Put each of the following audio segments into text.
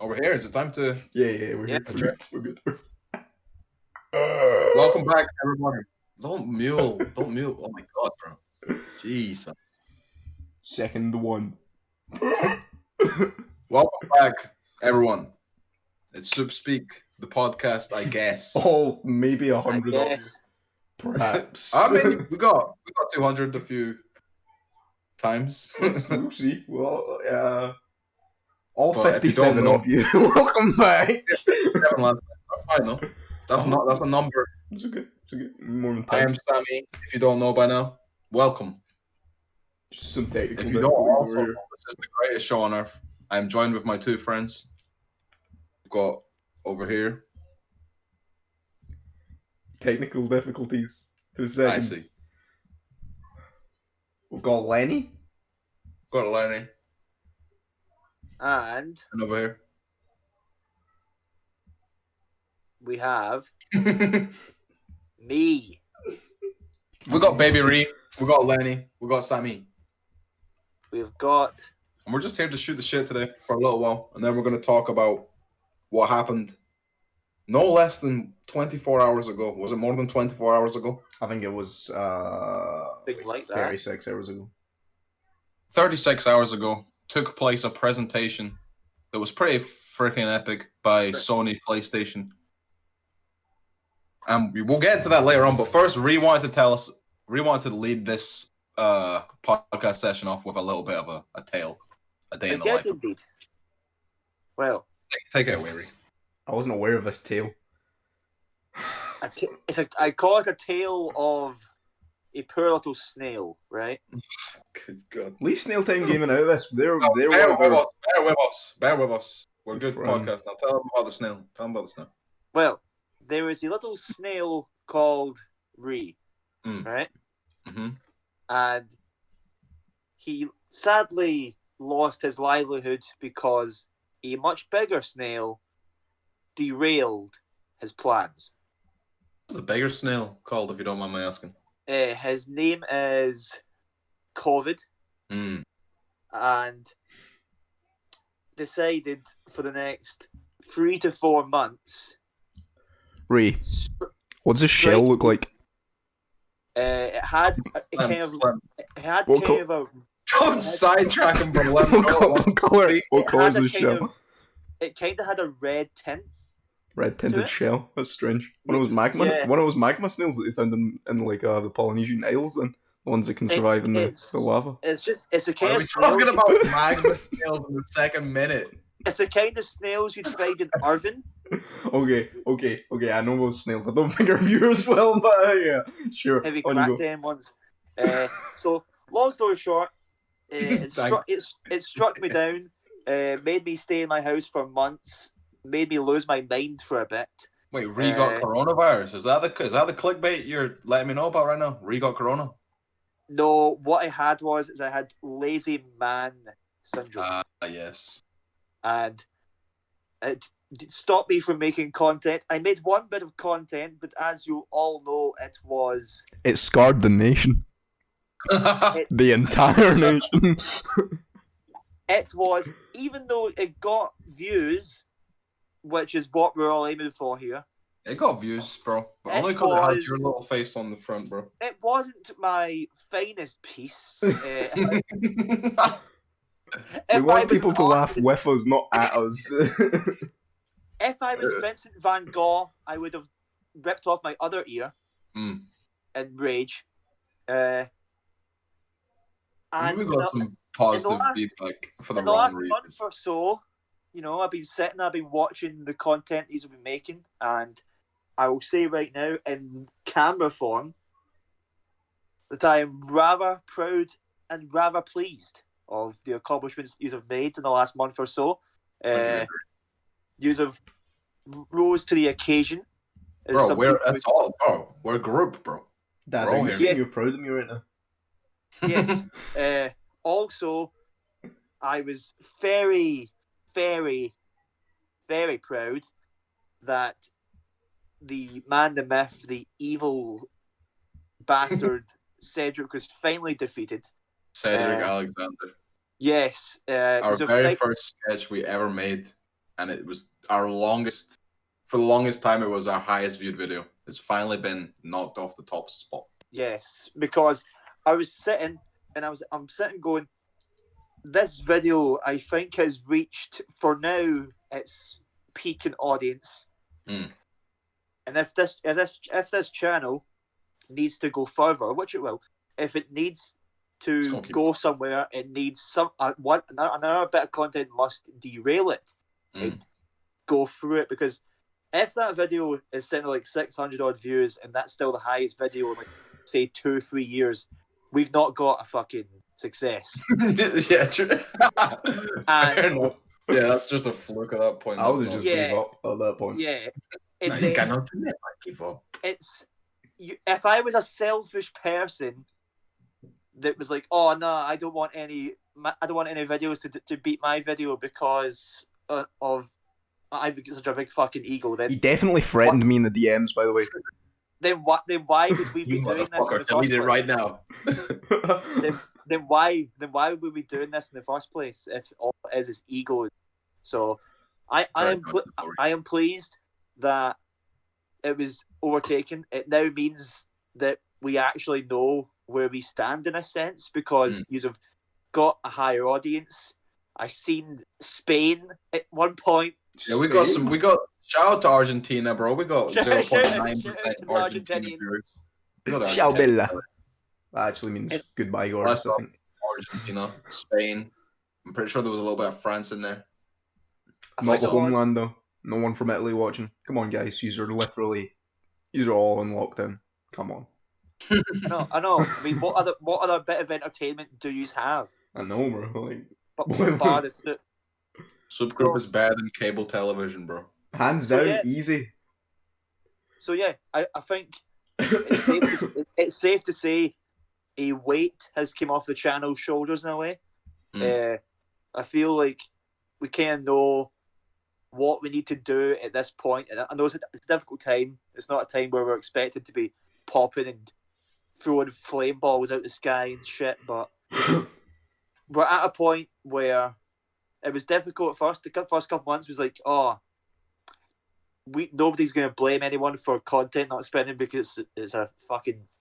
Over here, is it time to Yeah, we're here. address? We're good. Welcome back, everybody. Don't mule. Oh my god, bro. Jeez. Second one. Welcome back, everyone. It's SoopSpeek, the podcast, I guess. Oh, maybe I 100 of you, guess. perhaps. I mean, we got 200 a few times. We'll see. Well, all But if you don't 57 know- of you, welcome back. Seven last time. That's fine, no? That's a number. It's okay. It's okay. More than I 10. am Samii. If you don't know by now, welcome. Just some technical If you don't difficulties also over know, here. this is the greatest show on earth. I am joined with my two friends. We've got over here. Technical difficulties. 2 I seconds. see. We've got Lenny. Got Lenny. And And over here. we have we me. got Baby Ree. We got Lenny. We got Samii. We've got And we're just here to shoot the shit today for a little while. And then we're going to talk about what happened no less than 24 hours ago. Was it more than 24 hours ago? I think it was Thing like that. 36 hours ago. 36 hours ago took place a presentation that was pretty freaking epic by Sony PlayStation. And we'll get into that later on. But first, Ree wanted to lead this podcast session off with a little bit of a tale. A day I in the did life. indeed. Well, Take it away, Ree. I wasn't aware of this tale. I call it a tale of a poor little snail, right? Good God. At least Snail Time Gaming out of this. They're Bear one of our... with us. We're a good Friend. podcast now. Tell them about the snail. Well, there was a little snail called Ree, right? Mm-hmm. And he sadly lost his livelihood because a much bigger snail derailed his plans. What's the bigger snail called, if you don't mind my asking? His name is COVID, Mm. and decided for the next 3 to 4 months. Ray, what does this shell look like? It had a kind of What a Don't sidetrack him from What color is had a this kind shell? of- it kind of had a red tint. Red tinted it? shell. That's strange. When it was magma, Yeah. one of those magma snails that they found in like the Polynesian Isles, and the ones that can survive in the lava. It's a Why kind are of we snail. talking about magma snails in the second minute? It's the kind of snails you'd find in Irvine. Okay. I know those snails. I don't think our viewers will, but yeah, sure. Heavy On you crack go. them ones. So long story short, it struck me down. Made me stay in my house for months. Made me lose my mind for a bit. Wait, Ree got coronavirus. Is that the clickbait you're letting me know about right now? Ree got corona. No, what I had was I had lazy man syndrome, Yes. and it stopped me from making content. I made one bit of content, but as you all know, It scarred the nation. The entire nation. it was even though it got views, which is what we're all aiming for here. It got views, bro. But It only because it has was- your little face on the front, bro. It wasn't my finest piece. We If I want was people an to laugh artist- with us, not at us. If I was Vincent Van Gogh, I would have ripped off my other ear Mm. in rage. Maybe we And got some positive last- feedback for the in the wrong last month reasons. or so, I've been watching the content he's been making, and I will say right now, in camera form, that I am rather proud and rather pleased of the accomplishments you have made in the last month or so. You have rose to the occasion. as Bro, some we're people that's would- all, bro. We're a group, bro. Dad, We're all are you here. saying you're proud of me right now? Yes. Also, I was very, very, very proud that the man, the myth, the evil bastard Cedric was finally defeated. Cedric Uh, Alexander. Yes. Our so very like- first sketch we ever made. and it was our longest. For the longest time, it was our highest viewed video. It's finally been knocked off the top spot. Yes, because I was sitting and I'm sitting going, this video I think has reached for now its peak in audience. Mm. And if this channel needs to go further, which it will, if it needs to go somewhere, it needs another bit of content must derail it. It go through it, because if that video is sitting at like 600 odd views and that's still the highest video in like say 2-3 years, we've not got a fucking success. Yeah, true. And yeah, that's just a fluke at that point. I would have just gave up at that point. Yeah. You cannot give up. If I was a selfish person that was like, oh no, I don't want any videos to beat my video because of I've got such a big fucking ego. Then he definitely threatened me in the DMs, by the way. Then what? Then why would we be doing this? Delete it right now. then why would we be doing this in the first place if all it is ego? So I am pleased that it was overtaken. It now means that we actually know where we stand in a sense, because you've got a higher audience. I seen Spain at one point. Yeah, we got shout out to Argentina, bro. We got 0.9% Argentinian viewers. Ciao Bella. That actually means goodbye, Goris, I think. Argentina, Spain. I'm pretty sure there was a little bit of France in there. Not the homeland though. No one from Italy watching. Come on, guys. You're all in lockdown. Come on. I know. I mean, what other bit of entertainment do you have? I know, bro. Like, but Soop Groop is better than cable television, bro. Hands down, easy. So yeah, I think it's safe to say a weight has come off the channel's shoulders in a way. I feel like we kind of know what we need to do at this point. And I know it's a difficult time. It's not a time where we're expected to be popping and throwing flame balls out the sky and shit, but we're at a point where it was difficult at first. The first couple months was like, nobody's going to blame anyone for content not spending because it's the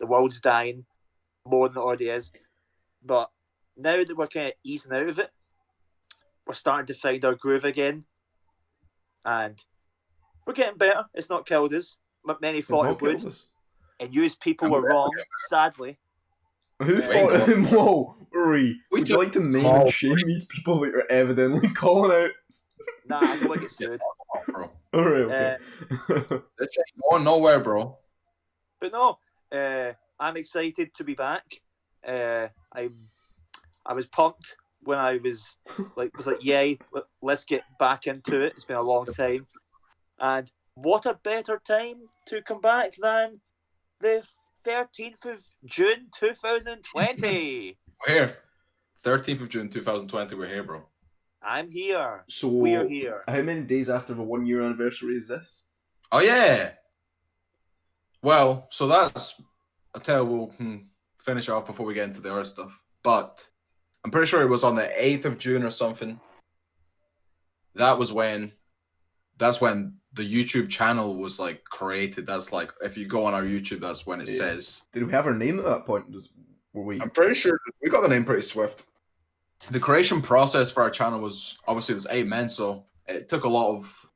world's dying more than it already is. But now that we're kind of easing out of it, we're starting to find our groove again, and we're getting better. It's not killed us. Many thought it would, and you people were wrong, sadly. Who thought? Whoa, Rory, would you like to name and shame these people that you're evidently calling out? Nah, I don't want to get sued. Alright, okay. This ain't going nowhere, bro. But no, I'm excited to be back. I was pumped when I was like, yay, let's get back into it. It's been a long time, and what a better time to come back than the 13th of June 2020. We're here. 13th of June 2020. We're here, bro. I'm here. So we're here. How many days after the 1 year anniversary is this? Oh yeah. Well, so that's I tell you, we'll finish off before we get into the other stuff. But I'm pretty sure it was on the 8th of June or something. That's when the YouTube channel was like created. That's like if you go on our YouTube, that's when it says. Did we have our name at that point? I'm pretty sure we got the name pretty swift. The creation process for our channel was obviously there's 8 men, so it took a lot of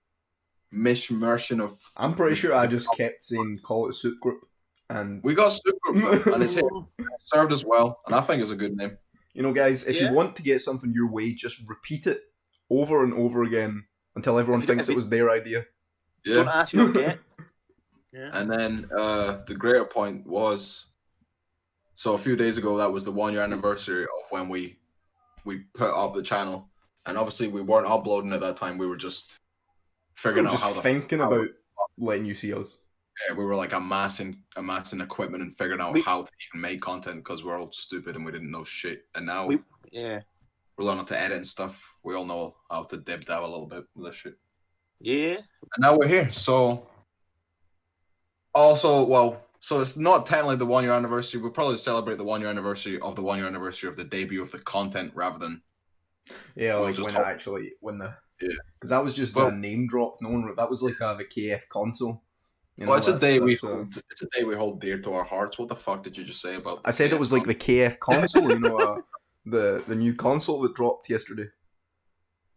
mishmashing of. I'm pretty sure I just kept saying call it Soop Groop, and we got Soop Groop, and it's served us well, and I think it's a good name. You know, guys, if you want to get something your way, just repeat it over and over again until everyone thinks it was their idea. Yeah. Don't ask, you don't get. Yeah. And then the greater point was, so a few days ago, that was the 1 year anniversary of when we put up the channel, and obviously we weren't uploading at that time. We were just figuring out how thinking about letting you see us. Yeah, we were like amassing equipment and figuring out how to even make content because we're all stupid and we didn't know shit. And now we're learning to edit and stuff. We all know how to dib dab a little bit with this shit. Yeah. And now we're here. So so it's not technically the 1 year anniversary. We'll probably celebrate the 1 year anniversary of the 1 year anniversary of the debut of the content rather than like when Yeah. Because that was just a name drop. No one. That was like the KF console. You know, well, it's a day we hold. It's a day we hold dear to our hearts. What the fuck did you just say about? I said KF it was like the KF console. You know, the new console that dropped yesterday.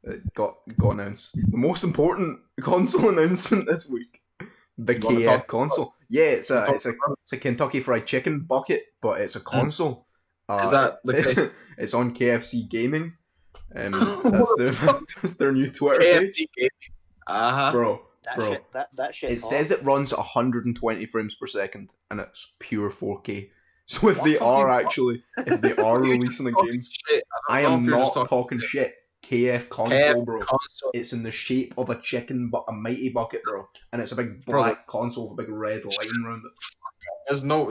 It got announced. The most important console announcement this week. The KF console. Yeah, it's a Kentucky Fried Chicken bucket, but it's a console. Is that it's on KFC Gaming. That's their new Twitter page. Bro. That shit. It says it runs 120 frames per second, and it's pure 4K. So if they are releasing the games, I am not talking shit. KF console, bro. It's in the shape of a chicken, but a mighty bucket, bro. And it's a big black console with a big red line around it. There's no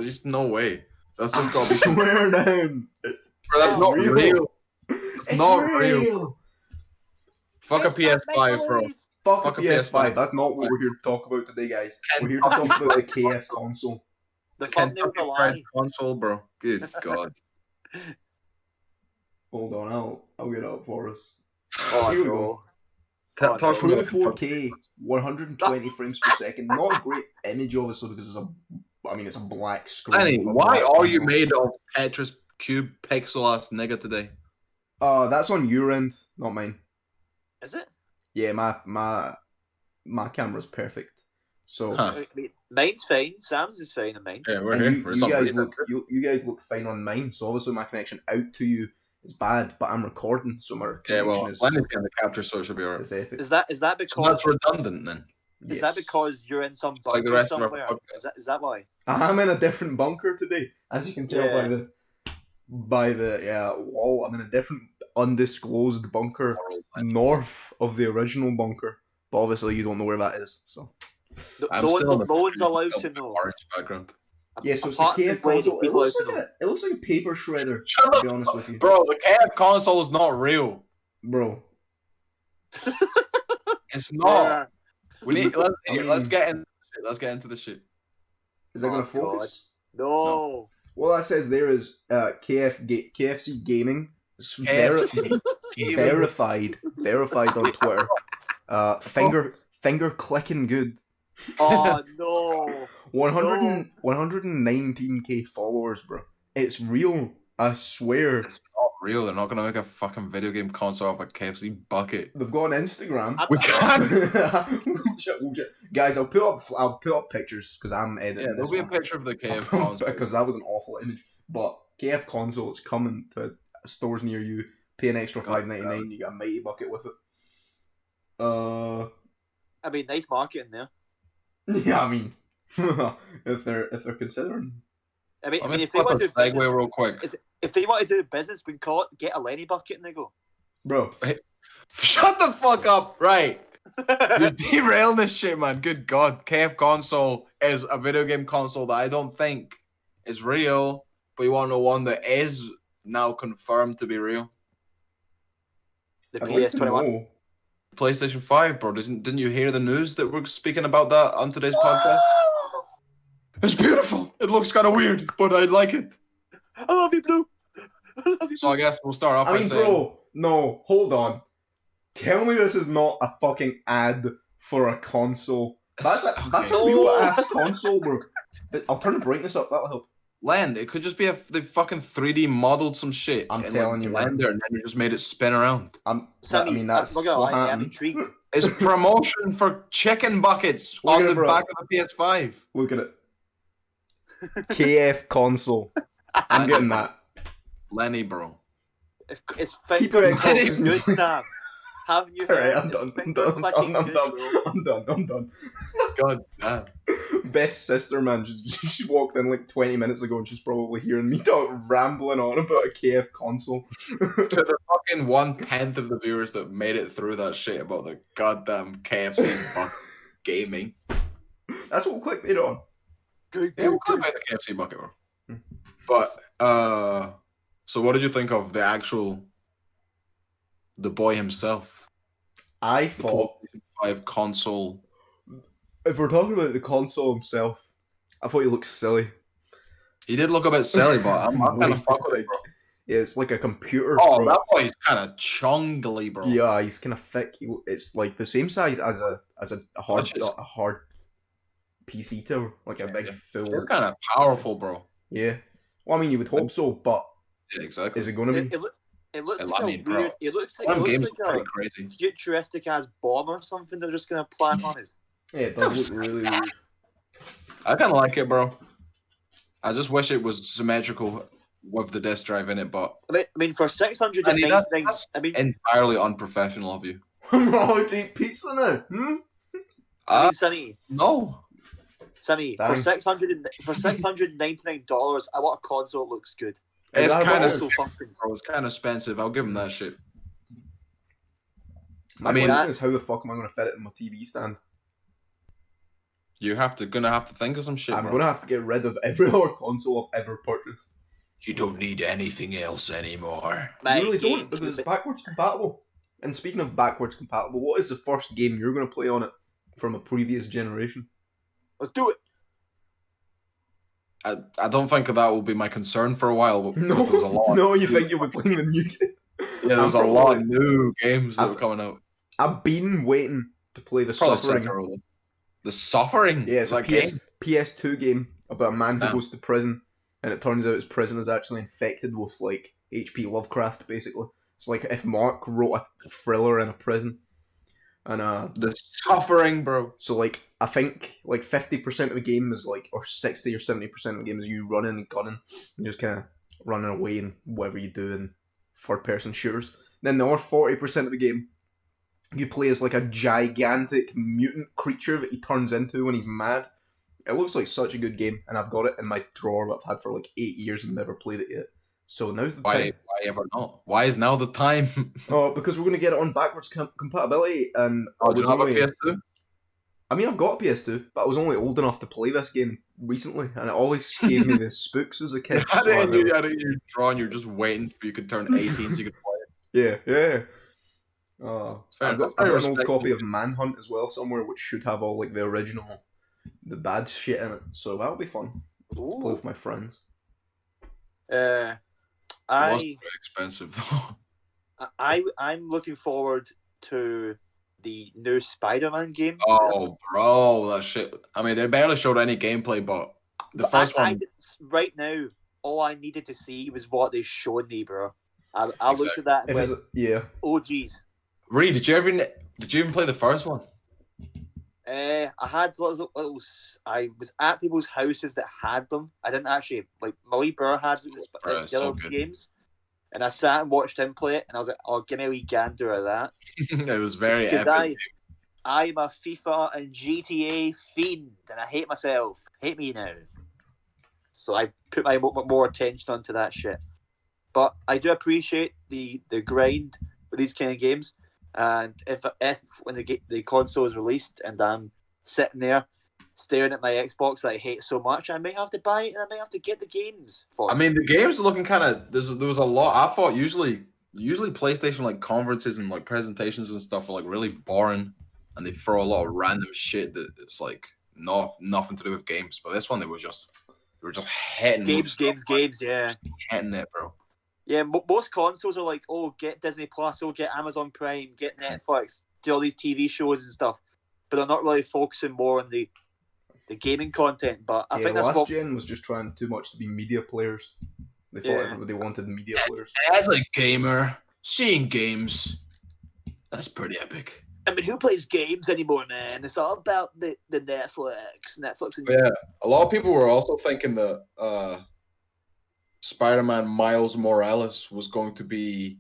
way. That's just gotta be. Swear down. That's not real. It's not real. Fuck a PS5, bro. Fuck a PS5. That's not what we're here to talk about today, guys. We're here to talk about the KF console. The Kentucky Fried console, bro. Good God. Hold on, I'll get it up for us. Oh, here we go. True 4K, 120 frames per second. Not a great image, obviously, because it's a black screen. Lenny, why are you made of Tetris cube pixel ass nigga today? That's on your end, not mine. Is it? Yeah, my camera's perfect. So mine's fine. Sam's is fine, and mine. Yeah, we're here. You guys look fine on mine. So obviously my connection out to you is bad, but I'm recording, so my connection is. Lenny's getting the capture, so it should be alright. Is that because so that's redundant then? Is that because you're in some bunker somewhere? Is that why? I'm in a different bunker today, as you can tell by the wall. I'm in a different undisclosed bunker north of the original bunker, but obviously you don't know where that is. So no one's allowed to know. Background. Yeah, so it's the KF console. It looks like a paper shredder. To be honest with you, bro, the KF console is not real, bro. It's not. Let's get into the shit. Is that gonna focus? God. No. Well, that says there is KFC Gaming. Verified on Twitter. Finger clicking good. Oh no. 119k followers, bro. It's real. I swear. It's not real. They're not gonna make a fucking video game console off a KFC bucket. They've got an Instagram. We can. Guys, I'll put up pictures because I'm editing. Yeah, there'll be a picture of the KF console because that was an awful image. But KF console is coming to stores near you. Pay an extra $5.99. You get a mighty bucket with it. I mean, nice marketing there. Yeah, I mean, if they're considering. I mean, if they want to do business, real quick. If they want to do business, we can call it get a Lenny bucket and they go. Bro, shut the fuck up! Right, you're derailing this shit, man. Good God, KF console is a video game console that I don't think is real, but you want to know one that is now confirmed to be real. The PS21. PlayStation 5, bro. Didn't you hear the news that we're speaking about that on today's podcast? It's beautiful. It looks kind of weird, but I like it. I love you, Blue. So I guess we'll start off by saying... bro, no, hold on. Tell me this is not a fucking ad for a console. That's a real ass console, bro. I'll turn the brightness up. That'll help. Land. It could just be they fucking 3D modeled some shit. I'm telling you, man. And then you just made it spin around. That's what happened. I'm intrigued. It's promotion for chicken buckets on the back of the PS5. Look at it. KF console. I'm getting that. Lenny, bro. It's keep your Xbox good, Sam. Haven't you heard? Alright, I'm done. God damn. Best sister, man. She walked in like 20 minutes ago and she's probably hearing me rambling on about a KF console. To the fucking 1/10 of the viewers that made it through that shit about the goddamn KFC gaming. That's what we'll clickbait on. Yeah, we'll clickbait the KFC bucket, bro. But, so what did you think of the boy himself? I thought... The PlayStation 5 console. If we're talking about the console himself, I thought he looked silly. He did look a bit silly, but I'm kind of fuck with it, bro. Yeah, it's like a computer. Oh, bro. that boy's kind of chungly, bro. Yeah, he's kind of thick. It's like the same size as a hard PC tower, like a big full. It's kind of powerful, bro. Yeah. Well, I mean, you would hope so, but yeah, exactly. Is it going to be? It looks like a weird. Bro, it looks like a crazy. futuristic ass bomb or something they're just gonna plant on us. Yeah, it does look really weird. I kind of like it, bro. I just wish it was symmetrical with the disk drive in it, but I mean for 699, that's entirely unprofessional of you. I'm allowed to eat pizza now. Samii. No. Samii, for $699, I want a console that looks good. It's kind of expensive. I'll give him that shit. My question is, how the fuck am I going to fit it in my TV stand? You're gonna have to think of some shit. I'm gonna have to get rid of every other console I've ever purchased. You don't need anything else anymore. You really don't, because it's backwards compatible. And speaking of backwards compatible, what is the first game you're gonna play on it from a previous generation? Let's do it. I don't think that will be my concern for a while. No, you think you'll be playing the new game? Yeah, there's a lot of new games that are coming out. I've been waiting to play the Suffering. The Suffering? Yeah, it's a PS2 game about a man who goes to prison, and it turns out his prison is actually infected with, like, H.P. Lovecraft, basically. It's like if Mark wrote a thriller in a prison. And the Suffering, bro. So, like, I think, like, 50% of the game is, like, or 60 or 70% of the game is you running and gunning, and just kind of running away and whatever you do in third-person shooters. Then the other 40% of the game, you play as, like, a gigantic mutant creature that he turns into when he's mad. It looks like such a good game, and I've got it in my drawer that I've had for, like, 8 years and never played it yet. So now's the time. Why ever not? Why is now the time? Oh, because we're going to get it on backwards compatibility, and do you have a PS2? I mean, I've got a PS2, but I was only old enough to play this game recently, and it always gave me the spooks as a kid. You're drawing, you're just waiting for you could turn 18 so you could play it. Yeah. I've got an old copy of Manhunt as well somewhere, which should have all like the original, the bad shit in it. So that'll be fun to play with my friends. It was very expensive though. I'm looking forward to the new Spider-Man game. Oh, bro, that shit. I mean, they barely showed any gameplay, but the first one. Right now, all I needed to see was what they showed me, bro. I looked at that and went, oh, geez. Reed, did you even play the first one? I had little. I was at people's houses that had them. I didn't actually like. My wee brother had the other games, and I sat and watched him play it, and I was like, "Oh, give me a wee gander of that." It was very epic. I'm a FIFA and GTA fiend, and I hate myself. Hate me now. So I put my more attention onto that shit. But I do appreciate the grind with these kind of games. And if when the console is released and I'm sitting there staring at my Xbox that I hate so much, I may have to buy it and I may have to get the games for it. I mean, the games are looking kind of. There was a lot. I thought usually PlayStation like conferences and like presentations and stuff are like really boring, and they throw a lot of random shit that it's like nothing to do with games. But this one they were just hitting games, yeah, hitting it, bro. Yeah, most consoles are like, oh, get Disney Plus, oh, get Amazon Prime, get Netflix, do all these TV shows and stuff, but they're not really focusing more on the gaming content. But I think that's last gen was just trying too much to be media players. They thought everybody wanted media players. As a gamer, seeing games, that's pretty epic. I mean, who plays games anymore, man? It's all about the Netflix. And yeah, a lot of people were also thinking that Spider-Man Miles Morales was going to be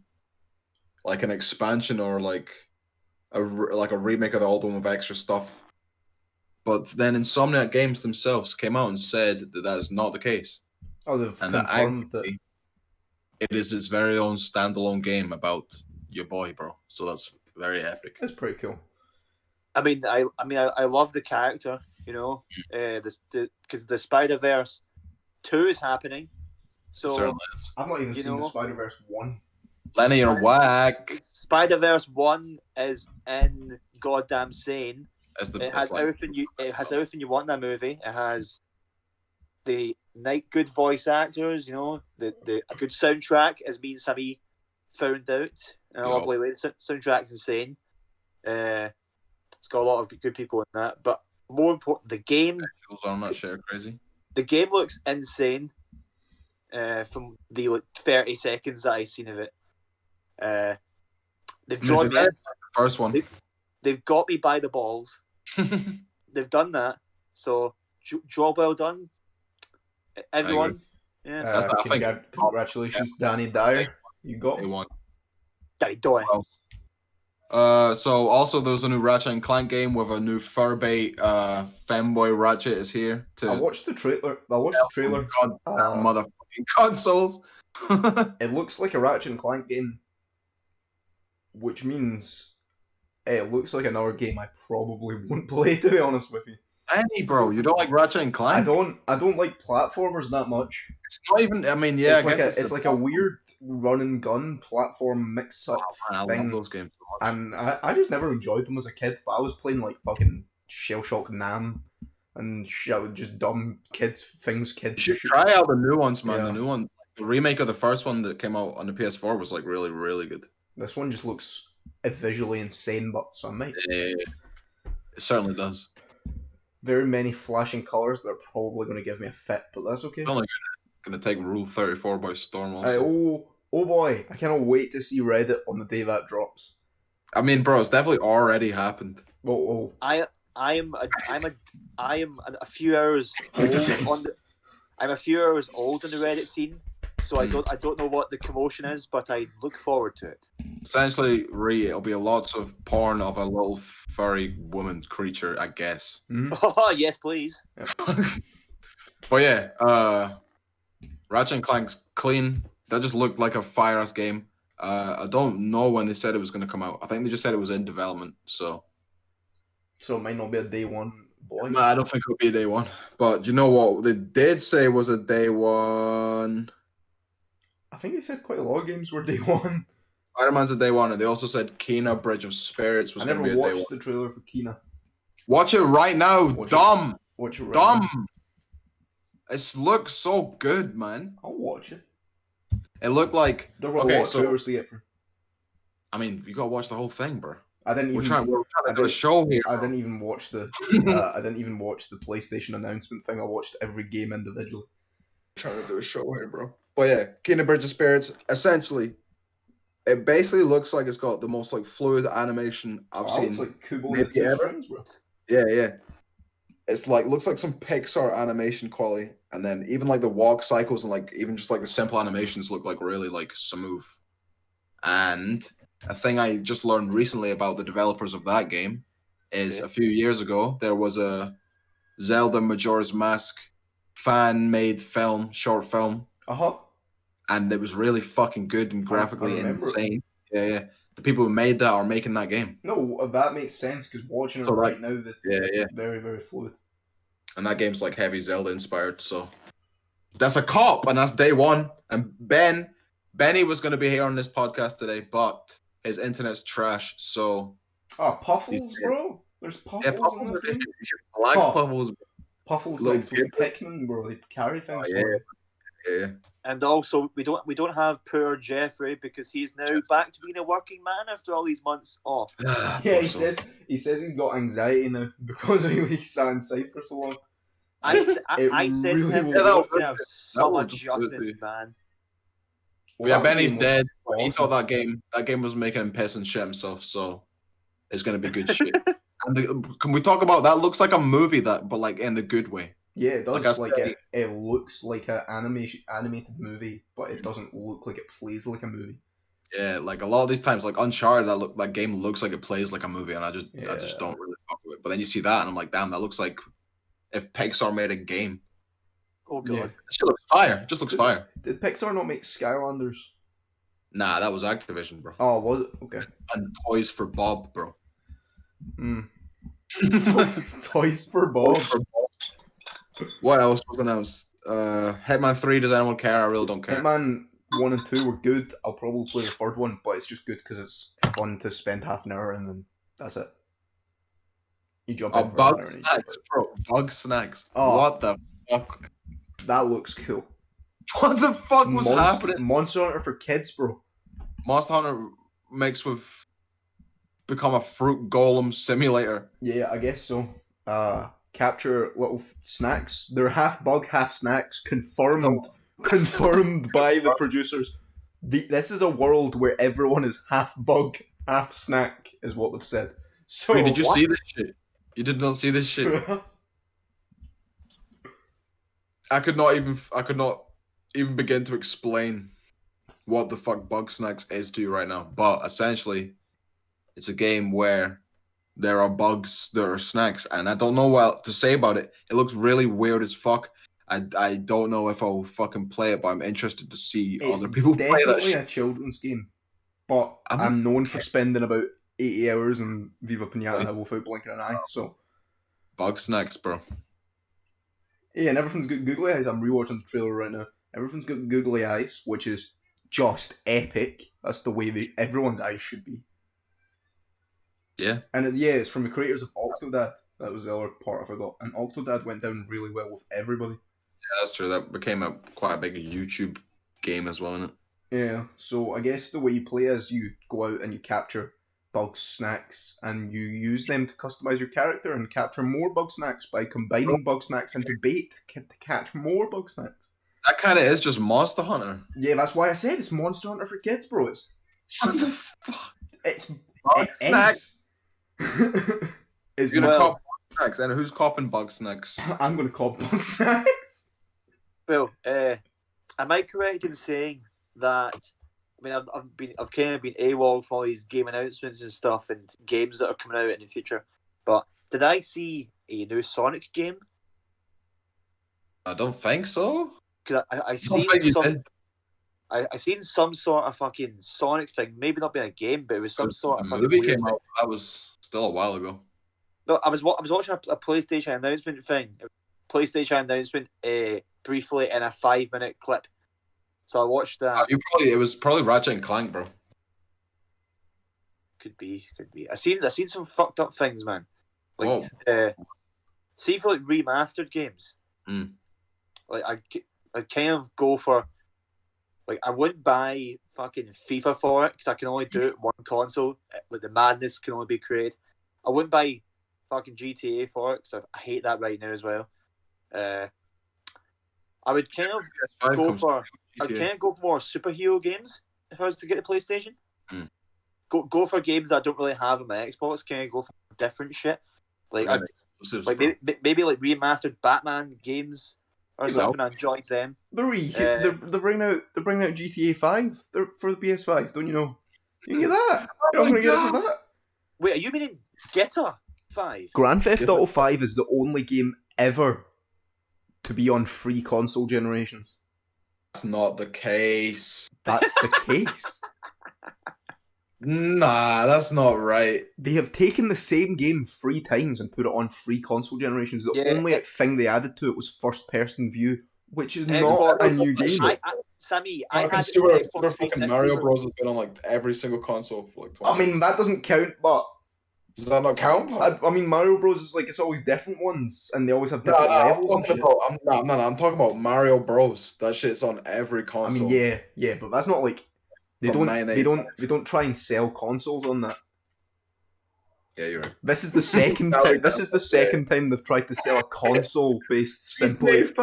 like an expansion or like a remake of the old one with extra stuff. But then Insomniac Games themselves came out and said that is not the case. Oh, they've confirmed that it is its very own standalone game about your boy, bro. So that's very epic. That's pretty cool. I mean, I love the character, you know, because the Spider-Verse 2 is happening. So I've not even seen the Spider-Verse 1. Lenny, you're whack. Spider-Verse 1 is in goddamn sane. It has everything you want in that movie. It has the good voice actors, the a good soundtrack, as me and Samii found out in a lovely way. The soundtrack's insane. It's got a lot of good people in that, but more important, the game. On that shit crazy. The game looks insane. From the 30 seconds that I've seen of it, they've drawn me in. The first one. They've got me by the balls. They've done that. So job well done, everyone. Yeah. Congratulations, Danny Dyer. You got me. Danny Dyer. So also there's a new Ratchet and Clank game with a new furbait femboy Ratchet is here. I watched the trailer. God, motherfucking consoles. It looks like a Ratchet and Clank game, which means it looks like another game I probably won't play, to be honest with you. Any bro, you don't like Ratchet and Clank? I don't like platformers that much. It's not even. I mean, yeah, it's like a weird run and gun platform mix up thing. I love those games so much. And I just never enjoyed them as a kid. But I was playing like fucking Shell Shock Nam and just dumb kids things. You should try out the new ones, man. Yeah. The new one, the remake of the first one that came out on the PS4 was like really, really good. This one just looks visually insane, but so I might. Yeah, it certainly does. Very many flashing colours that are probably going to give me a fit, but that's okay. It's only going to take Rule 34 by storm also. Oh boy, I cannot wait to see Reddit on the day that drops. I mean, bro, it's definitely already happened. I am a few hours old I'm a few hours old in the Reddit scene, so I don't know what the commotion is, but I look forward to it. Essentially, it'll be lots of porn of a little furry woman creature, I guess. Mm-hmm. Oh yes, please. But yeah, Ratchet and Clank's clean. That just looked like a fire ass game. I don't know when they said it was going to come out. I think they just said it was in development. So it might not be a day one. No, I don't think it'll be a day one. But you know what? They did say was a day one. I think they said quite a lot of games were day one. Spider-Man's a day one, and they also said Kena Bridge of Spirits was going to be a day one. I never watched the trailer for Kena. Watch it right now, dumb. Watch it right dumb. Now. It looks so good, man. I'll watch it. It looked like there were a lot of trailers to get through. I mean, you gotta watch the whole thing, bro. We're trying to do a show here. I didn't even watch the. I didn't even watch the PlayStation announcement thing. I watched every game individually. Trying to do a show here, bro. But yeah, Kena Bridge of Spirits. Essentially, it basically looks like it's got the most like fluid animation I've seen. It's like Kubo and the Strings, bro. Yeah. It's like looks like some Pixar animation quality, and then even like the walk cycles and like even just like the simple animations look like really like smooth. And a thing I just learned recently about the developers of that game is a few years ago there was a Zelda Majora's Mask fan-made short film. And it was really fucking good and graphically insane. Yeah. The people who made that are making that game. No, that makes sense because watching it right now, very, very fluid. And that game's like heavy Zelda inspired, so that's a cop, and that's day one. And Benny was going to be here on this podcast today, but his internet's trash, so. Oh, Puffles, bro. There's Puffles. Yeah, Puffles are black Puffles. Puffles next to Pikmin, bro. They carry things. Yeah. And also, we don't have poor Jeffrey because he's now back to being a working man after all these months off. Yeah, he says he's got anxiety now because he sat inside for so long. I said really to him that was going to have some adjustment, man. Well, yeah, Benny's dead. Awesome. He thought that game was making him piss and shit himself, so it's going to be good shit. And can we talk about that? Looks like a movie but like in the good way. Yeah, it does. It looks like an animated movie, but it doesn't look like it plays like a movie. Yeah, like a lot of these times, like Uncharted, that game looks like it plays like a movie, and I just don't really fuck with it. But then you see that, and I'm like, damn, that looks like if Pixar made a game. Oh god, it just looks fire. It just looks fire. Did Pixar not make Skylanders? Nah, that was Activision, bro. Oh, was it? Okay. And Toys for Bob, bro. Toys for Bob. What else was announced? Hitman 3, does anyone care? I really don't care. Hitman 1 and 2 were good. I'll probably play the third one, but it's just good because it's fun to spend half an hour and then that's it. You jump in for Bug Snacks, bro. Bug Snacks. Oh. What the fuck? That looks cool. What the fuck was happening? Monster Hunter for kids, bro. Monster Hunter mixed with become a fruit golem simulator. Yeah, I guess so. Capture little snacks. They're half bug, half snacks. Confirmed by the producers. This is a world where everyone is half bug, half snack, is what they've said. So wait, did you see this shit? You did not see this shit. I could not even begin to explain what the fuck Bug Snacks is to you right now. But essentially, it's a game where there are bugs, there are snacks, and I don't know what to say about it. It looks really weird as fuck. I don't know if I'll fucking play it, but I'm interested to see other people play that shit. It's definitely a children's game, but I'm known for spending about 80 hours in Viva Pinata without blinking an eye. So, Bug Snacks, bro. Yeah, and everything's got googly eyes. I'm rewatching the trailer right now. Everything's got googly eyes, which is just epic. That's the way everyone's eyes should be. Yeah. And it's from the creators of Octodad. That was the other part I forgot. And Octodad went down really well with everybody. Yeah, that's true. That became quite a big YouTube game as well, isn't it? Yeah, so I guess the way you play is you go out and you capture bug snacks, and you use them to customize your character and capture more bug snacks by combining bug snacks into bait to catch more bug snacks. That kind of is just Monster Hunter. Yeah, that's why I said it's Monster Hunter for kids, bro. It's what the fuck? It's bug snacks. It's gonna cop bug snacks, and who's copping bug snacks? I'm gonna cop bug snacks. Well, am I correct in saying that? I mean, I've kind of been AWOL for all these game announcements and stuff, and games that are coming out in the future. But did I see a new Sonic game? I don't think so. Because I seen some sort of fucking Sonic thing. Maybe not being a game, but it was some sort of movie came out. That was still a while ago. No, I was watching a PlayStation announcement thing. PlayStation announcement, briefly in a 5-minute clip. So I watched that. It was probably Ratchet and Clank, bro. Could be. I seen some fucked up things, man. Like, see for like remastered games. Like I kind of go for, like, I wouldn't buy fucking FIFA for it because I can only do it one console. Like the madness can only be created. I wouldn't buy fucking GTA for it because I hate that right now as well. I would kind of go for. I'd kind of go for more superhero games if I was to get a PlayStation. Go for games that I don't really have on my Xbox. Kind of go for different shit. Like maybe like remastered Batman games or something. I enjoyed them. They're bringing out GTA 5 for the PS5. Don't you know? You can get that. You're not gonna get it for that. Wait, are you meaning Getter 5? Grand Theft Auto 5 is the only game ever to be on free console generations. That's not the case. That's the case. Nah, that's not right. They have taken the same game 3 times and put it on free console generations. The only thing they added to it was first-person view, which is not a new game. Samii, fucking Mario Bros has been on like every single console for like 20 I mean, that doesn't count, but... Does that not count? I mean, Mario Bros is like, it's always different ones, and they always have different levels and shit. I'm talking about Mario Bros. That shit's on every console. I mean, yeah, but that's not like... They don't try and sell consoles on that. Yeah, you're right. This is the second time. This is the second time they've tried to sell a console based simply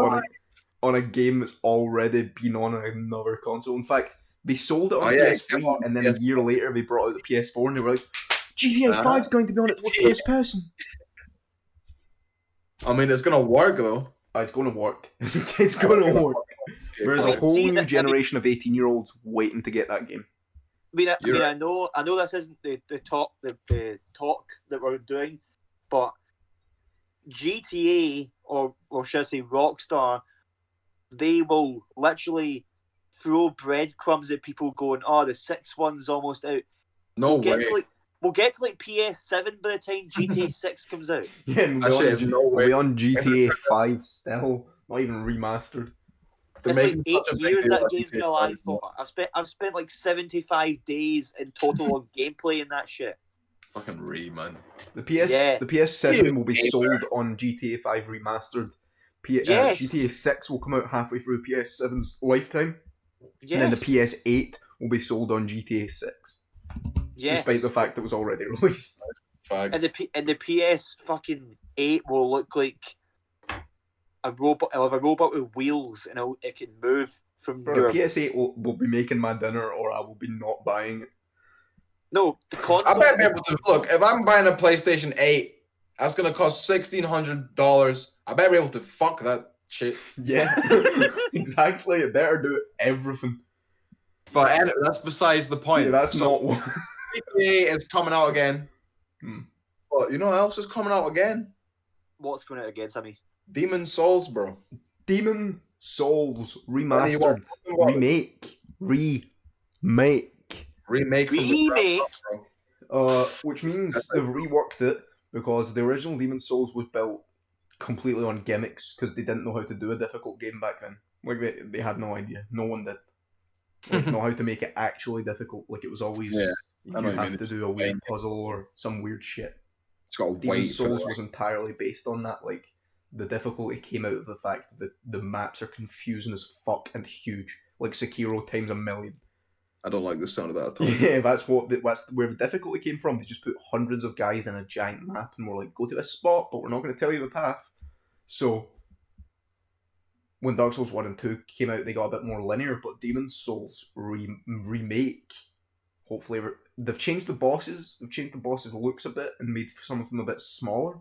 on a game that's already been on another console. In fact, they sold it on PS3, and then a year later they brought out the PS4, and they were like, GTA 5 is going to be on it with first person. I mean, it's gonna work though. It's going to work. It's going to work. There's a whole new generation of 18-year-olds waiting to get that game. I know this isn't the talk that we're doing, but GTA or should I say Rockstar, they will literally throw breadcrumbs at people going, "Oh, the 6th one's almost out." No way. We'll get to like PS7 by the time GTA 6 comes out. Yeah, we'll be on GTA 5 still, not even remastered. It's like 8 years that game's been alive for. I've spent like 75 days in total on gameplay and that shit. Fucking man. The PS7 will be sold on GTA 5 remastered Yes. GTA 6 will come out halfway through PS7's lifetime, Yes. and then the PS8 will be sold on GTA 6. Yes. Despite the fact it was already released. And the PS fucking 8 will look like a robot. It'll have a robot with wheels, and it can move from your. PS8 will be making my dinner, or I will be not buying it. No, the console. I better be able to look. If I'm buying a PlayStation 8, that's gonna cost $1,600. I better be able to fuck that shit. Yeah, exactly. It better do everything. But anyway, that's besides the point. Yeah, that's not what. GTA is coming out again. But you know what else is coming out again? What's going out again, Samii? Demon Souls, bro. Demon Souls remastered, remake. Which means they've reworked it because the original Demon Souls was built completely on gimmicks because they didn't know how to do a difficult game back then. Like they had no idea. No one did. Like know how to make it actually difficult. Like it was always you have to do a weird puzzle or some weird shit. Demon Souls was entirely based on that. Like the difficulty came out of the fact that the maps are confusing as fuck and huge, like Sekiro times a million. I don't like the sound of that at all. Yeah, that's where the difficulty came from. They just put hundreds of guys in a giant map and were like, go to this spot, but we're not going to tell you the path. So when Dark Souls 1 and 2 came out, they got a bit more linear, but Demon Souls remake, hopefully, they've changed the bosses. They've changed the bosses' looks a bit and made some of them a bit smaller,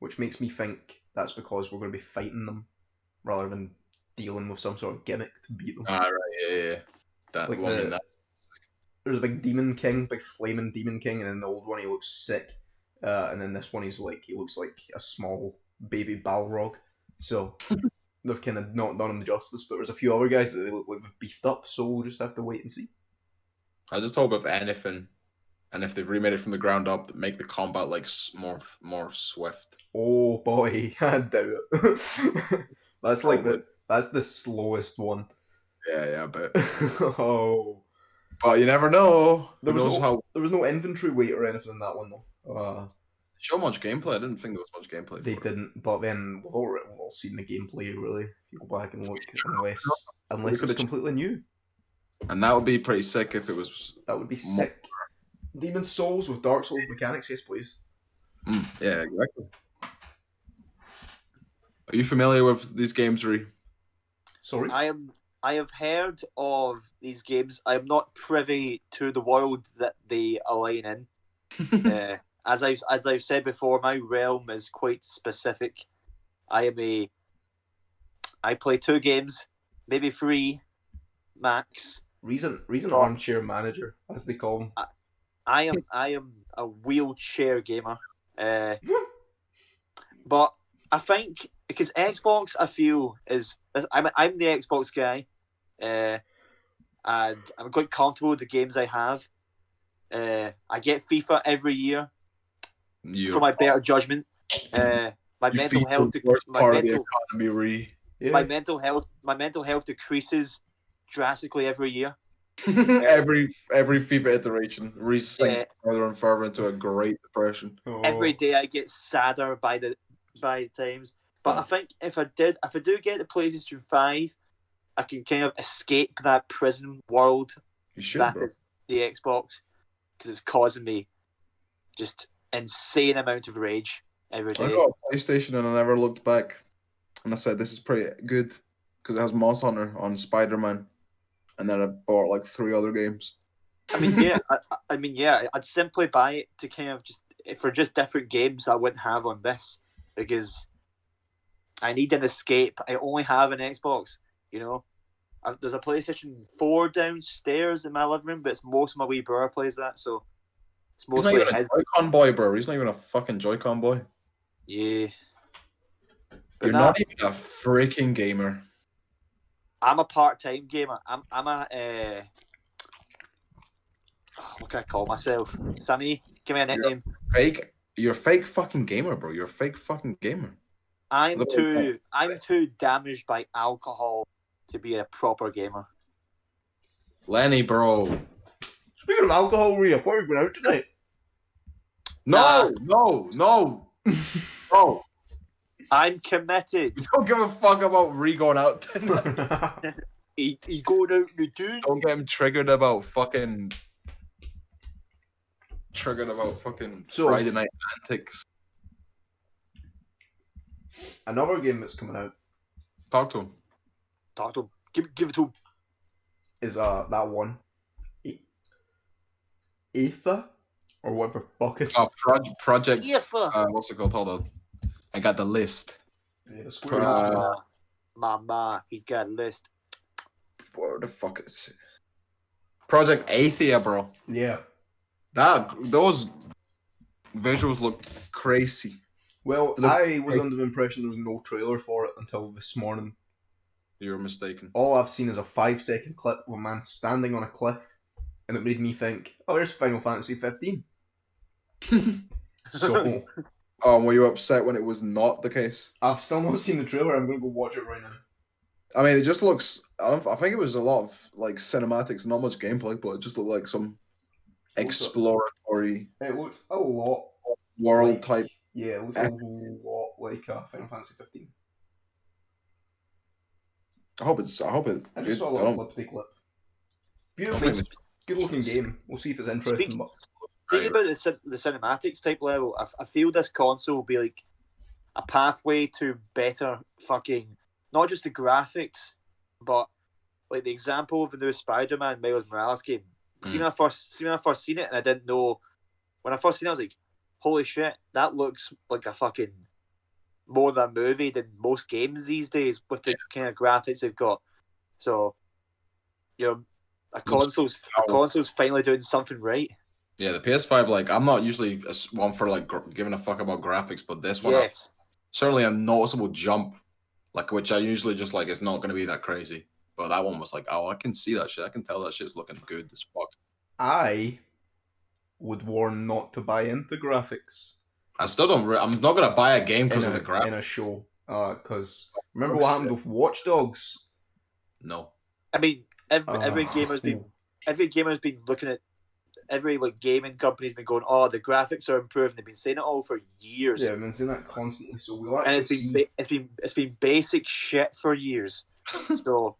which makes me think that's because we're going to be fighting them rather than dealing with some sort of gimmick to beat them. Ah, right, yeah. That like one. There's a big demon king, big flaming demon king, and then the old one he looks sick, and then this one he looks like a small baby Balrog. So they've kind of not done him justice, but there's a few other guys that they look like they've beefed up, so we'll just have to wait and see. I just hope if anything, and if they've remade it from the ground up, make the combat like more swift. Oh boy, I doubt it. That's like that's the slowest one. Yeah, I bet. Oh. But you never know. There was no inventory weight or anything in that one though. Show much gameplay. I didn't think there was much gameplay. They didn't, but then we've all seen the gameplay really. If you go back and look, unless it's completely new. And that would be pretty sick if it was. That would be sick. Demon Souls with Dark Souls mechanics, yes please. Yeah, exactly. Are you familiar with these games, Ree? Sorry? I have heard of these games. I am not privy to the world that they align in. As I've said before, my realm is quite specific. I play 2 games, maybe 3, max. Reason armchair manager, as they call them. I am a wheelchair gamer. But I think because Xbox, I feel I'm the Xbox guy, and I'm quite comfortable with the games I have. I get FIFA every year for my better judgment. My mental health, my mental health decreases drastically every year. every FIFA iteration sinks further and further into a great depression. Every day I get sadder by times. But I think if I do get the PlayStation 5, I can kind of escape that prison world is the Xbox, because it's causing me just insane amount of rage every day. I got a PlayStation and I never looked back, and I said this is pretty good because it has Moss Hunter on Spider-Man, and then I bought like 3 other games. I mean, yeah, I'd simply buy it to kind of for just different games I wouldn't have on this, because I need an escape. I only have an Xbox, you know. There's a PlayStation 4 downstairs in my living room, but it's most of my wee brother plays that, so it's mostly his. He's not even a Joy-Con boy, bro. He's not even a fucking Joy-Con boy. Yeah. You're not even a freaking gamer. I'm a part-time gamer. I'm a what can I call myself? Samii, give me a nickname. You're a fake fucking gamer, bro. You're a fake fucking gamer. I'm too damaged by alcohol to be a proper gamer. Lenny, bro. Speaking of alcohol, Rhea, I thought you were going out tonight. No. I'm committed. You don't give a fuck about Ree going out. He going out the dude. Don't get him triggered about fucking Friday night antics. Another game that's coming out. Talk to him. Give it to him. Is that one. Aether? Or whatever the fuck is Project. Aether. What's it called? Hold on. I got the list. Yeah, the Square Mama, he's got a list. Where the fuck is it? Project Athea, bro. Yeah. Those visuals look crazy. Well, I was under the impression there was no trailer for it until this morning. You're mistaken. All I've seen is a 5-second clip of a man standing on a cliff, and it made me think, oh, there's Final Fantasy 15. So... were you upset when it was not the case? I've still not seen the trailer. I'm going to go watch it right now. I mean, it just looks... I think it was a lot of like cinematics, not much gameplay, but it just looked like some exploratory... It looks a lot... world like, type... Yeah, it looks a lot like Final Fantasy 15. I hope it... I just saw a little clip. Beautiful, good-looking game. We'll see if it's interesting. Speaking about the cinematics type level, I feel this console will be like a pathway to better fucking, not just the graphics, but like the example of the new Spider-Man Miles Morales game. When I first seen it, and I didn't know, when I first seen it, I was like, holy shit, that looks like a fucking more than a movie than most games these days with the kind of graphics they've got. So, a console's finally doing something right. Yeah, the PS5, like, I'm not usually one for, like, giving a fuck about graphics, but this one, certainly a noticeable jump, like, which I usually just, like, it's not going to be that crazy. But that one was like, oh, I can see that shit. I can tell that shit's looking good as fuck. I would warn not to buy into graphics. I still don't... I'm not going to buy a game because of the graphics. In a show. Because remember what happened with Watch Dogs? No. I mean, every gamer's been looking at... Every gaming company's been going, oh, the graphics are improving. They've been saying it all for years. Yeah, I've been saying that constantly. So we like and it's been basic shit for years. So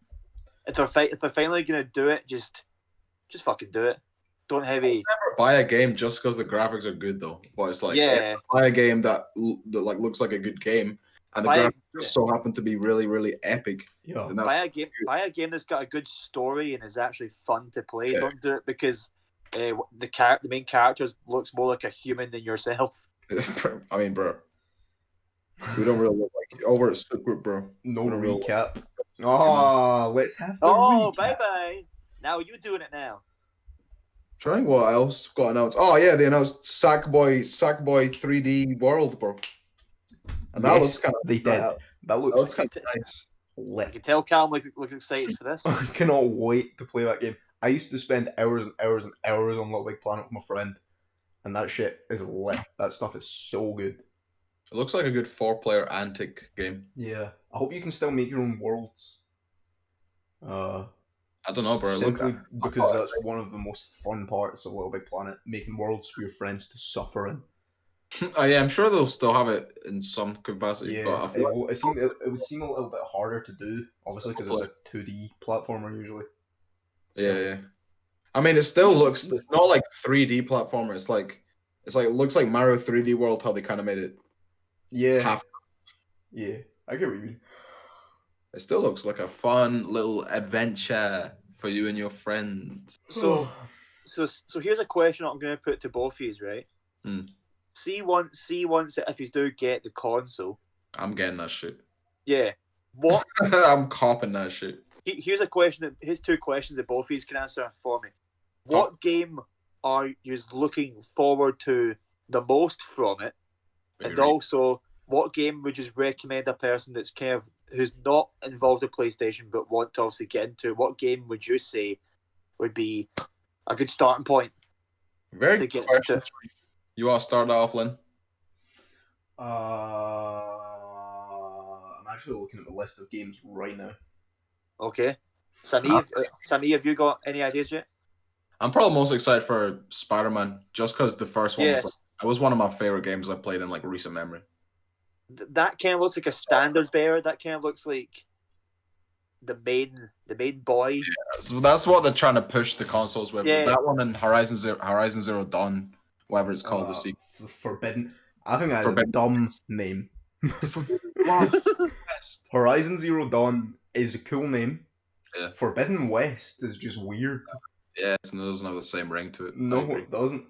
if they're finally gonna do it, just fucking do it. Don't heavy. Never buy a game just because the graphics are good though. But it's like buy a game that like looks like a good game, and the graphics just so happen to be really, really epic. Yeah. Buy a game that's got a good story and is actually fun to play. Yeah. Don't do it because the main character looks more like a human than yourself. I mean, bro, we don't really look like over at Soop Groop, bro. No recap. Let's have the recap. Bye. Now you doing it now. Trying what else got announced? Oh yeah, they announced Sackboy 3D World, bro. And that looks kind of... They did. That looks kind of nice. I can tell Calum looks excited for this. I cannot wait to play that game. I used to spend hours and hours and hours on Little Big Planet with my friend, and that shit is lit. That stuff is so good. It looks like a good 4-player antic game. Yeah. I hope you can still make your own worlds. I don't know, bro. Simply because that's one of the most fun parts of Little Big Planet, making worlds for your friends to suffer in. Oh yeah, I'm sure they'll still have it in some capacity. Yeah, but I feel it would seem a little bit harder to do, obviously, because it's a 2D platformer usually. So, yeah. I mean, it still looks... It's not like 3D platformer. It's like it looks like Mario 3D World, how they kind of made it. Yeah. Yeah, I get what you mean. It still looks like a fun little adventure for you and your friends. So here's a question I'm going to put to both of you, right? See once if you do get the console. I'm getting that shit. Yeah. What? I'm copping that shit. Here's a question. Here's 2 questions that both of you can answer for me. What game are you looking forward to the most from it? And also, what game would you recommend a person that's who's not involved in PlayStation but want to obviously get into? What game would you say would be a good starting point? Very good question. You want to start off, Lynn? I'm actually looking at the list of games right now. Okay. Samii, have you got any ideas yet? I'm probably most excited for Spider-Man, just because the first one was one of my favorite games I played in like recent memory. that kind of looks like a standard bearer. That kind of looks like the main boy. Yeah, so that's what they're trying to push the consoles with. Yeah. That one and Horizon Zero Dawn, whatever it's called, the sequel. Forbidden. I think that's a dumb name. Horizon Zero Dawn is a cool name. Yeah. Forbidden West is just weird. Yeah, it doesn't have the same ring to it. No, it doesn't.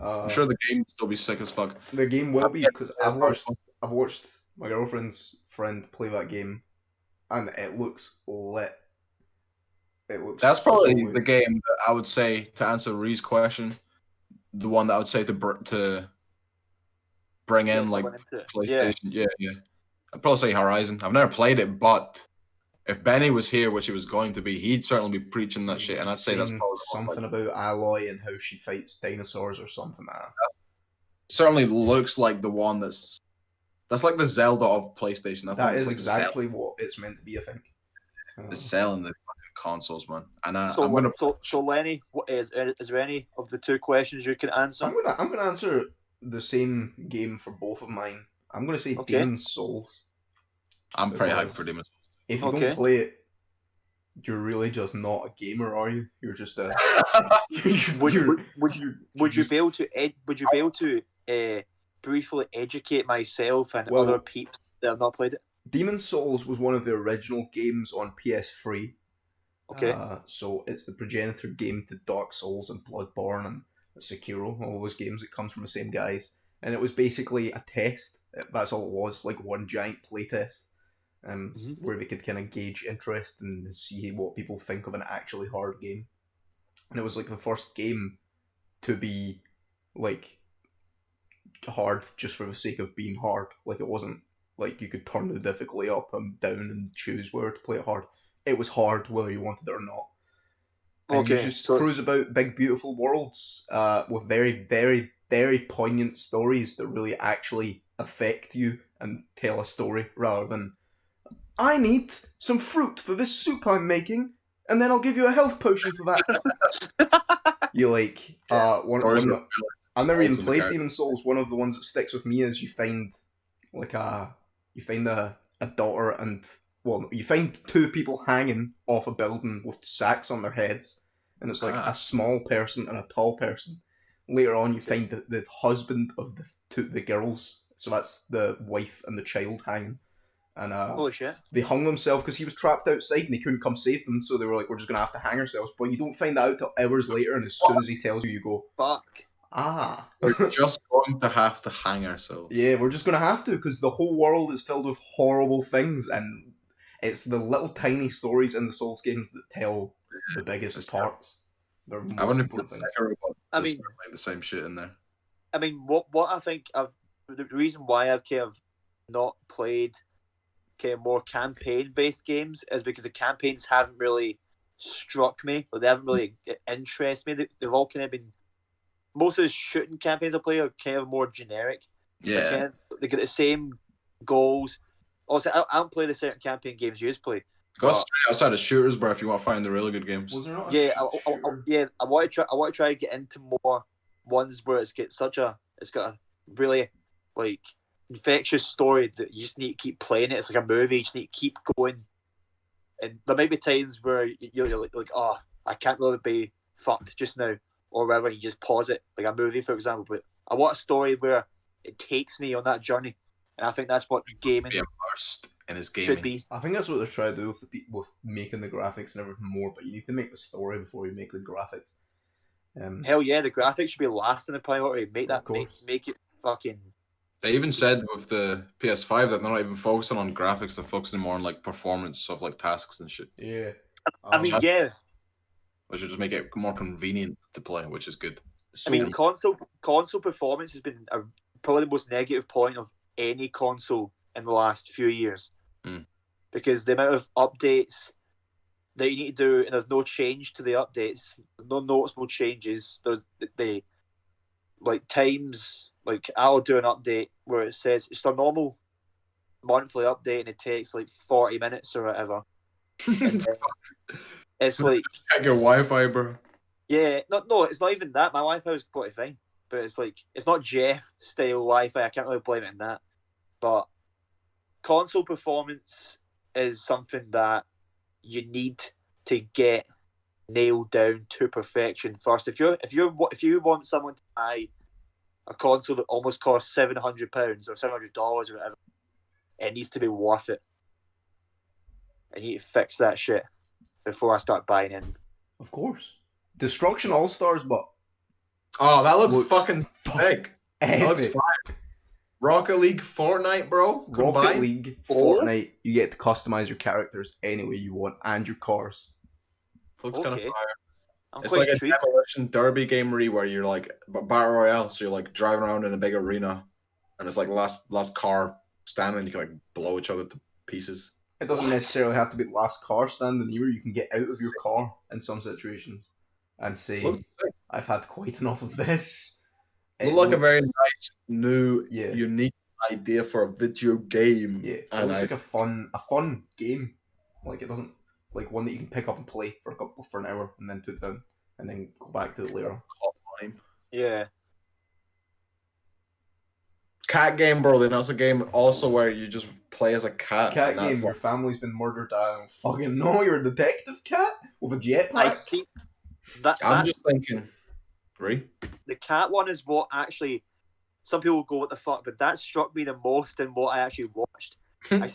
I'm sure the game will still be sick as fuck. The game will be, because I've watched my girlfriend's friend play that game, and it looks lit. That's probably the game that I would say, to answer Ree's question, the one that I would say to bring in like PlayStation. Yeah. I'd probably say Horizon. I've never played it, but if Benny was here, which he was going to be, he'd certainly be preaching that shit, and I'd say that's probably something about Aloy and how she fights dinosaurs or something like that. Certainly looks like the one that's like the Zelda of PlayStation. That is like exactly what it's meant to be, I think. It's selling the fucking consoles, man. And so Lenny, is there any of the two questions you can answer? I'm gonna answer the same game for both of mine. I'm gonna say Demon's Souls. I'm pretty hyped for Demon's Souls. If you don't play it, you're really just not a gamer, are you? You're just a. Would you be able to briefly educate myself and other peeps that have not played it? Demon's Souls was one of the original games on PS3. Okay. So it's the progenitor game to Dark Souls and Bloodborne and Sekiro, all those games that comes from the same guys. And it was basically a test. That's all it was, like one giant playtest. Where they could kind of gauge interest and see what people think of an actually hard game. And it was like the first game to be like hard just for the sake of being hard. Like it wasn't like you could turn the difficulty up and down and choose where to play it hard. It was hard whether you wanted it or not. And you just cruise about big beautiful worlds with very, very, very poignant stories that really actually affect you and tell a story rather than I need some fruit for this soup I'm making, and then I'll give you a health potion for that. You like, I've never even played Demon's Souls. One of the ones that sticks with me is you find a daughter and, you find two people hanging off a building with sacks on their heads, and it's like a small person and a tall person. Later on, you find the husband of the girls, so that's the wife and the child hanging. And holy shit. They hung themselves because he was trapped outside and they couldn't come save them, so they were like, we're just going to have to hang ourselves. But you don't find that out till hours later, and as soon as he tells you, you go, fuck. We're just going to have to hang ourselves. Yeah, we're just going to have to, because the whole world is filled with horrible things, and it's the little tiny stories in the Souls games that tell the biggest parts. They're most important things. I mean, like the same shit in there. I mean, what I think the reason why I've kind of not played kind of more campaign-based games is because the campaigns haven't really struck me, or they haven't really interested me. They've all kind of been, most of the shooting campaigns I play are kind of more generic. Yeah. They get the same goals. Also, I don't play the certain campaign games you just play. Go straight outside of shooters, bro, if you want to find the really good games. Was there not I want to try to get into more ones where it's got a really like infectious story that you just need to keep playing it. It's like a movie. You just need to keep going. And there might be times where you're like, oh, I can't really be fucked just now, or whatever. You just pause it, like a movie, for example. But I want a story where it takes me on that journey, and I think that's what gaming be immersed in his gaming should be. I think that's what they're trying to do with making the graphics and everything more. But you need to make the story before you make the graphics. Hell yeah, the graphics should be last in the priority. Make it fucking. They even said with the PS5 that they're not even focusing on graphics; they're focusing more on like performance of like tasks and shit. Yeah, I mean, yeah. Which would just make it more convenient to play, which is good. I mean, console performance has been probably the most negative point of any console in the last few years, because the amount of updates that you need to do, and there's no change to the updates, no noticeable changes. There's the like times. Like, I'll do an update where it says it's a normal monthly update and it takes like 40 minutes or whatever. It's like... Check your Wi-Fi, bro. Yeah, no, it's not even that. My Wi-Fi is quite fine. But it's like, it's not Jeff-style Wi-Fi. I can't really blame it on that. But console performance is something that you need to get nailed down to perfection first. If you want someone to buy a console that almost costs £700 or $700 or whatever, it needs to be worth it. I need to fix that shit before I start buying in. Of course. Destruction All Stars, but that looks fucking sick. That looks epic. fire. Rocket League, Fortnite, bro. Rocket League, Fortnite. You get to customize your characters any way you want and your cars. Looks kind of fire. It's like intrigued. a Demolition Derby game where you're like battle royale, so you're like driving around in a big arena, and it's like last car standing, and you can like blow each other to pieces. It doesn't necessarily have to be the last car standing either. You can get out of your car in some situations and say, I've had quite enough of this. It looks like a very nice, new, unique idea for a video game. Yeah, it looks like a fun game. Like, it doesn't, like one that you can pick up and play for an hour and then put down and then go back to it later. Yeah. Cat game, bro. Then that's a game also where you just play as a cat. Cat game. Your family's been murdered. I don't fucking know. You're a detective cat with a jetpack. I see. I'm just thinking. The cat one is what actually. Some people go, "What the fuck?" But that struck me the most in what I actually watched. I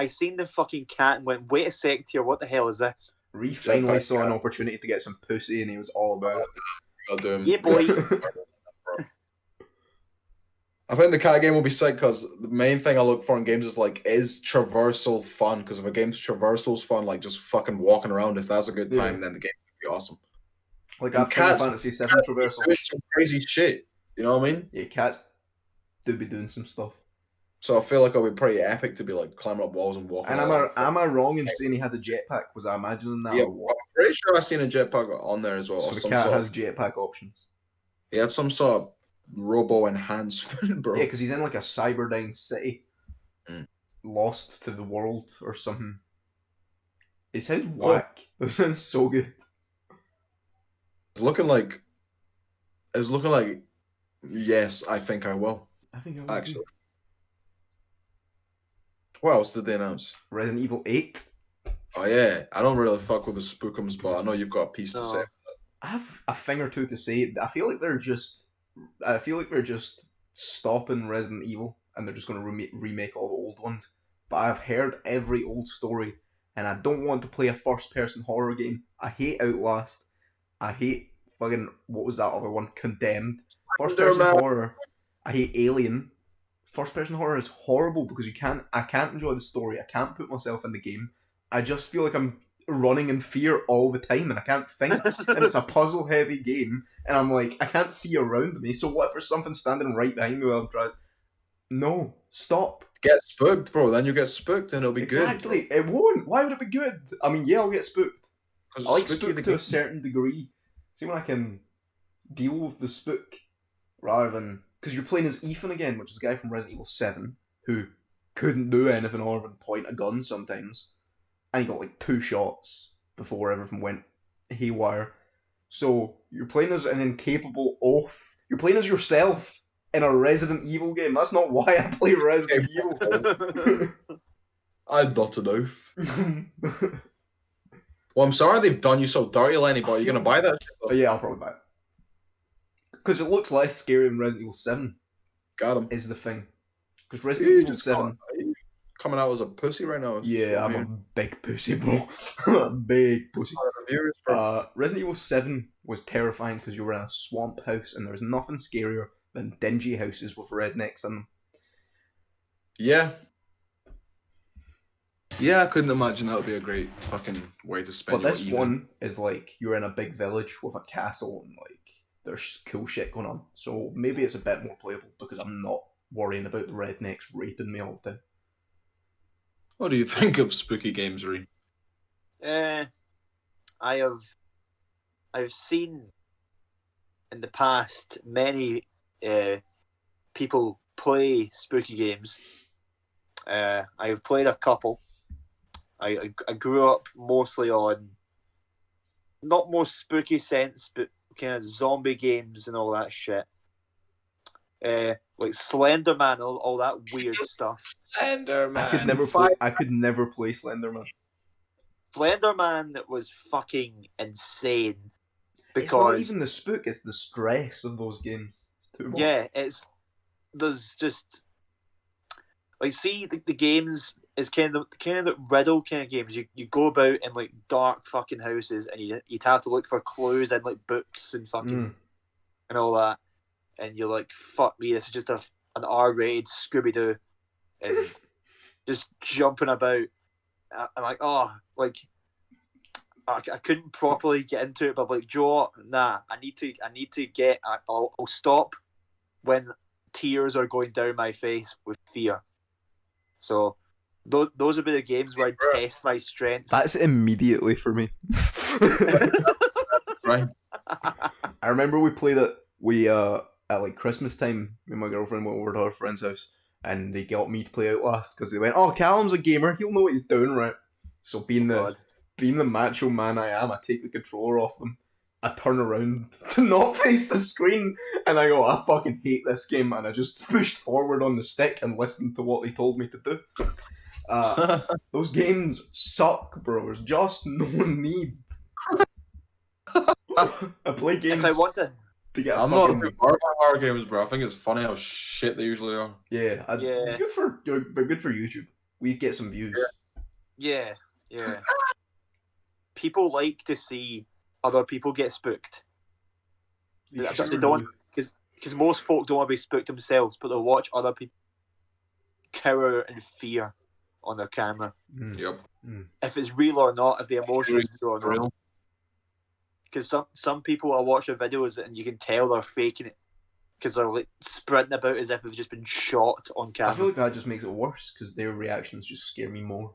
seen the fucking cat and went, "Wait a sec, here. What the hell is this?" Reef finally saw an opportunity to get some pussy, and he was all about it. Yeah, boy. I think the cat game will be sick because the main thing I look for in games is traversal fun? Because if a game's traversal's fun, like just fucking walking around, if that's a good time, then the game will be awesome. Like that Final Fantasy VII traversal. Doing some crazy shit. You know what I mean? Yeah, cats do be doing some stuff. So I feel like it'll be pretty epic to be like climbing up walls and walking. And am I wrong in saying he had a jetpack? Was I imagining that? Yeah, I'm pretty sure I've seen a jetpack on there as well. So the cat has jetpack options. He had some sort of robo enhancement, bro. Yeah, because he's in like a Cyberdyne city, lost to the world or something. It sounds whack. It sounds so good. It's looking like. Yes, I think I will. I think I will actually. What else did they announce? Resident Evil 8. Oh yeah, I don't really fuck with the spookums, but I know you've got a piece to say. I have a thing or two to say. I feel like they're just stopping Resident Evil and they're just going to remake all the old ones. But I've heard every old story, and I don't want to play a first-person horror game. I hate Outlast. I hate fucking what was that other one? Condemned. First-person horror. I hate Alien. First-person horror is horrible because I can't enjoy the story. I can't put myself in the game. I just feel like I'm running in fear all the time and I can't think. And it's a puzzle-heavy game. And I'm like, I can't see around me. So what if there's something standing right behind me while I'm trying? No, stop. Get spooked, bro. Then you get spooked and it'll be good. Exactly. It won't. Why would it be good? I mean, yeah, I'll get spooked. I like spook to a certain degree. See when I can deal with the spook rather than... Because you're playing as Ethan again, which is a guy from Resident Evil 7, who couldn't do anything other than point a gun sometimes. And he got like 2 shots before everything went haywire. So you're playing as an incapable oaf. You're playing as yourself in a Resident Evil game. That's not why I play Resident Evil. I'm not an oaf. Well, I'm sorry they've done you so dirty, Lenny, but are you going to buy that shit? Yeah, I'll probably buy it. Because it looks less scary than Resident Evil 7. Got him. Is the thing. Because Resident Evil 7... Coming out as a pussy right now. Yeah, I'm a big pussy, bro. I'm a big pussy. Resident Evil 7 was terrifying because you were in a swamp house and there was nothing scarier than dingy houses with rednecks in them. Yeah. Yeah, I couldn't imagine that would be a great fucking way to spend. But this one is like you're in a big village with a castle and like there's cool shit going on. So maybe it's a bit more playable because I'm not worrying about the rednecks raping me all the time. What do you think of spooky games, Ree? I've seen in the past many people play spooky games. I've played a couple. I grew up mostly on not more spooky sense, but kind of zombie games and all that shit. like Slender Man, all that weird stuff. Slender Man. I could never play Slender Man. Slender Man was fucking insane. Because it's not even the spook; it's the stress of those games. It's too much. Yeah, there's just like see the games is kind of the riddle kind of games. You go about in like dark fucking houses and you'd have to look for clues in like books and fucking and all that. And you're like, fuck me, this is just an R-rated Scooby-Doo and just jumping about. I'm like, oh, like I couldn't properly get into it, but like, Joe, nah, I need to get. I'll stop when tears are going down my face with fear. So those would be the games where I test my strength. That's immediately for me. Right. I remember we played it. We at like Christmas time, me and my girlfriend went over to our friend's house, and they got me to play Outlast because they went, "Oh, Calum's a gamer; he'll know what he's doing, right?" So being the macho man I am, I take the controller off them. I turn around to not face the screen, and I go, "I fucking hate this game," and I just pushed forward on the stick and listened to what they told me to do. Those games suck, bro. There's just no need. I play games. If I want to get I'm not a big horror games, bro. I think it's funny how shit they usually are. Yeah. Good for YouTube. We get some views. Yeah. People like to see other people get spooked. They don't, because most folk don't want to be spooked themselves, but they'll watch other people cower in fear on their camera. Yep. If it's real or not, if the emotion is real or not. Because some people are watching videos and you can tell they're faking it because they're like sprinting about as if they've just been shot on camera. I feel like that just makes it worse because their reactions just scare me more.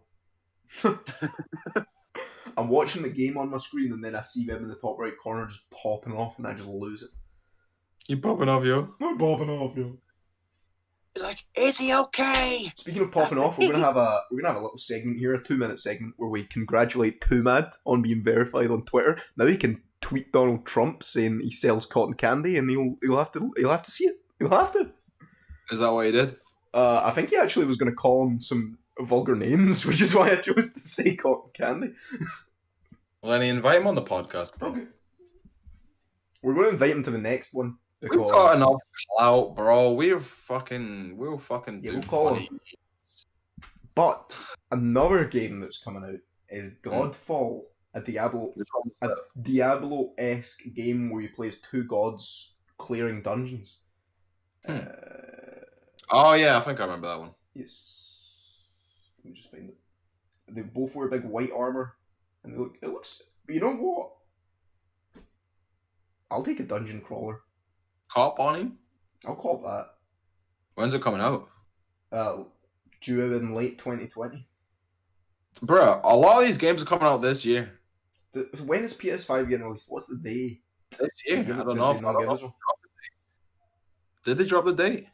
I'm watching the game on my screen and then I see them in the top right corner just popping off and I just lose it. You popping off, yo? I'm popping off, yo. It's like, is he okay? Speaking of popping off, we're gonna have a little segment here, a 2-minute segment where we congratulate Too Mad on being verified on Twitter. Now he can tweet Donald Trump saying he sells cotton candy, and he'll have to see it. He'll have to. Is that what he did? I think he actually was going to call him some vulgar names, which is why I chose to say cotton candy. Well, then invite him on the podcast, bro. Okay. We're going to invite him to the next one. We've got enough clout, bro. We'll fucking yeah, we'll call him. But another game that's coming out is Godfall. A Diablo-esque game where you play as two gods clearing dungeons. Oh yeah, I think I remember that one. Yes. Let me just find it. They both wear big white armor, and it looks. But you know what? I'll take a dungeon crawler. Cop on him? I'll cop that. When's it coming out? Due in late 2020. Bruh, a lot of these games are coming out this year. When is PS5 getting released? What's the day? This year? I don't know. Did they drop the date?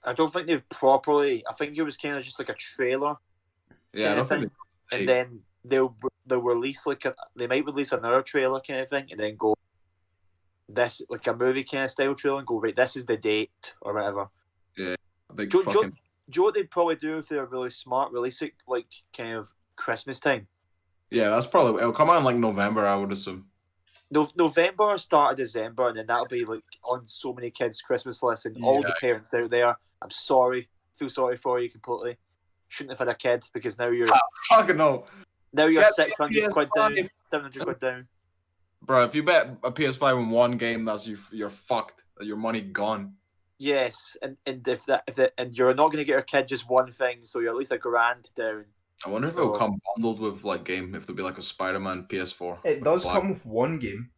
I don't think they've properly. I think it was kind of just like a trailer. Yeah, I don't think. And then they'll release they might release another trailer kind of thing, and then go this like a movie kind of style trailer and go right. This is the date or whatever. Yeah, big do you know what they'd probably do if they're really smart? Release it like kind of Christmas time. Yeah, that's probably it'll come out in like November, I would assume. November, start of December, and then that'll be like on so many kids' Christmas lists. And all the parents out there, I'm sorry, feel sorry for you completely. Shouldn't have had a kid because now you're fucking no. Now you're 600 quid down, 700 quid down. Bro, if you bet a PS5 in one game, that's you're fucked. Your money gone. Yes, and if you're not going to get your kid just one thing, so you're at least $1,000 down. I wonder if it'll come bundled with like game, if there'll be like a Spider-Man PS4. It does come with one game.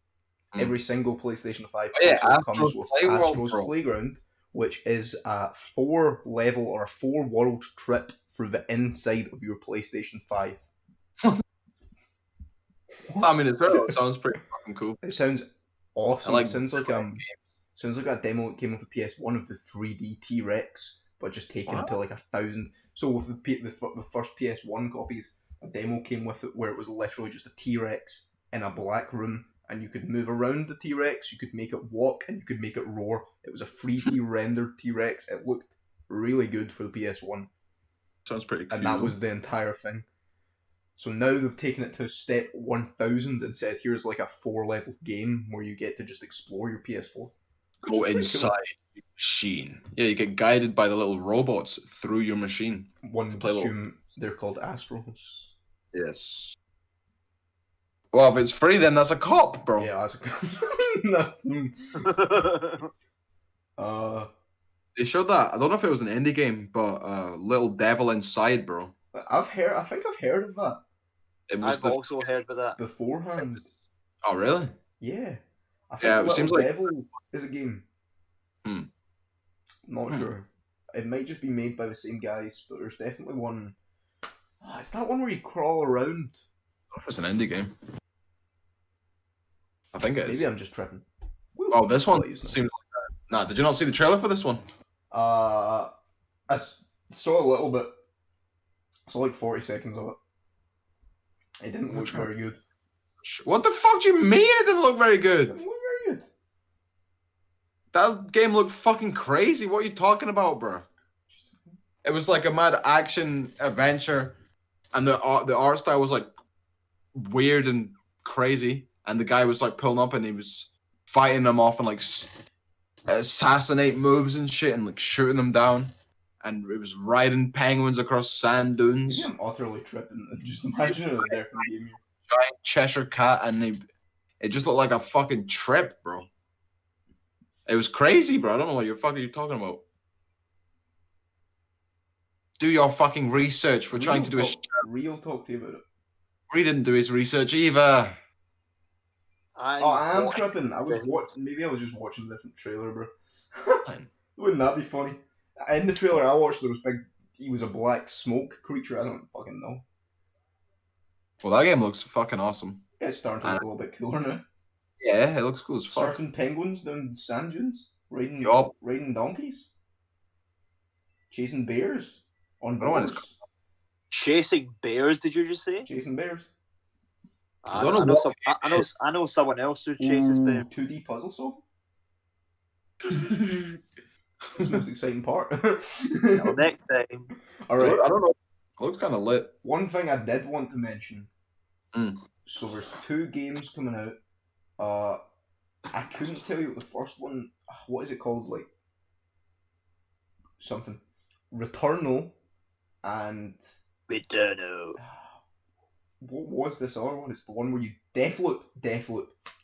Every single PlayStation 5 console comes with Astro's Playground, which is a 4-level or a 4-world trip through the inside of your PlayStation 5. I mean, it sounds pretty fucking cool. It sounds awesome. It sounds like a demo that came with the PS1 of the 3D T-Rex, but just taken to like 1,000. So with the first PS1 copies, a demo came with it where it was literally just a T-Rex in a black room, and you could move around the T-Rex, you could make it walk, and you could make it roar. It was a 3D rendered T-Rex. It looked really good for the PS1. Sounds pretty cool. And that was the entire thing. So now they've taken it to step 1000 and said, here's like a 4-level game where you get to just explore your PS4. Go inside your machine. Yeah, you get guided by the little robots through your machine. One would assume they're called Astros. Yes. Well, if it's free, then that's a cop, bro. Yeah, that's a cop. They showed that. I don't know if it was an indie game, but Little Devil Inside, bro. I think I've heard of that. I've also heard of that beforehand. Oh, really? Yeah. I think Little Devil is a game. Not sure. It might just be made by the same guys, but there's definitely one. Oh, is that one where you crawl around? I don't know if it's an indie game. I think it is. Maybe I'm just tripping. Oh, this one seems like that. Nah, did you not see the trailer for this one? I saw a little bit. I saw like 40 seconds of it. It didn't look very good. What the fuck do you mean it didn't look very good? It didn't look very good. That game looked fucking crazy. What are you talking about, bro? It was like a mad action adventure, and the art style was like weird and crazy, and the guy was like pulling up and he was fighting them off and like assassinate moves and shit and like shooting them down, and it was riding penguins across sand dunes. Maybe I'm utterly tripping. Just imagine a different game. Giant Cheshire cat, and it just looked like a fucking trip, bro. It was crazy, bro. I don't know what you're talking about. Do your fucking research. We're trying to do Real talk to you about it. He didn't do his research either. I am tripping. Maybe I was just watching a different trailer, bro. Wouldn't that be funny? In the trailer I watched, he was a black smoke creature. I don't fucking know. Well, that game looks fucking awesome. Yeah, it's starting to look a little bit cooler now. Yeah, it looks cool as fuck. Surfing penguins down sand dunes, riding donkeys, chasing bears on boards. Chasing bears? Did you just say? Chasing bears. I know someone else who chases bears. 2D puzzle solving. That's the most exciting part. Well, next time. All right. I don't know. It looks kind of lit. One thing I did want to mention. So there's 2 games coming out. I couldn't tell you what the first one. What is it called? Like something. Returnal and Returnal. What was this other one? It's the one where you Deathloop.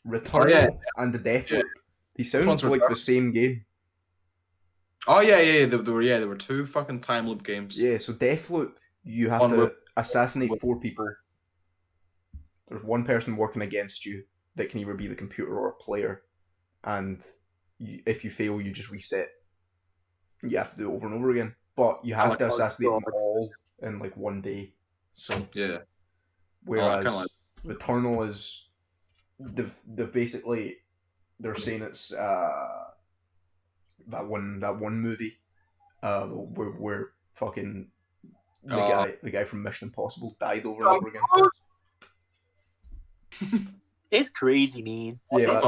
Returnal and the Deathloop. Yeah. They sound like the same game. Oh yeah. There were 2 fucking time loop games. Yeah, so Deathloop, you have to assassinate 4 people. There's one person working against you that can either be the computer or a player, and if you fail, you just reset. You have to do it over and over again, but you have to assassinate them all in like one day. So yeah. Whereas Returnal is basically they're saying it's that one movie where fucking the guy from Mission Impossible died over and over again. It's crazy, man. Yeah,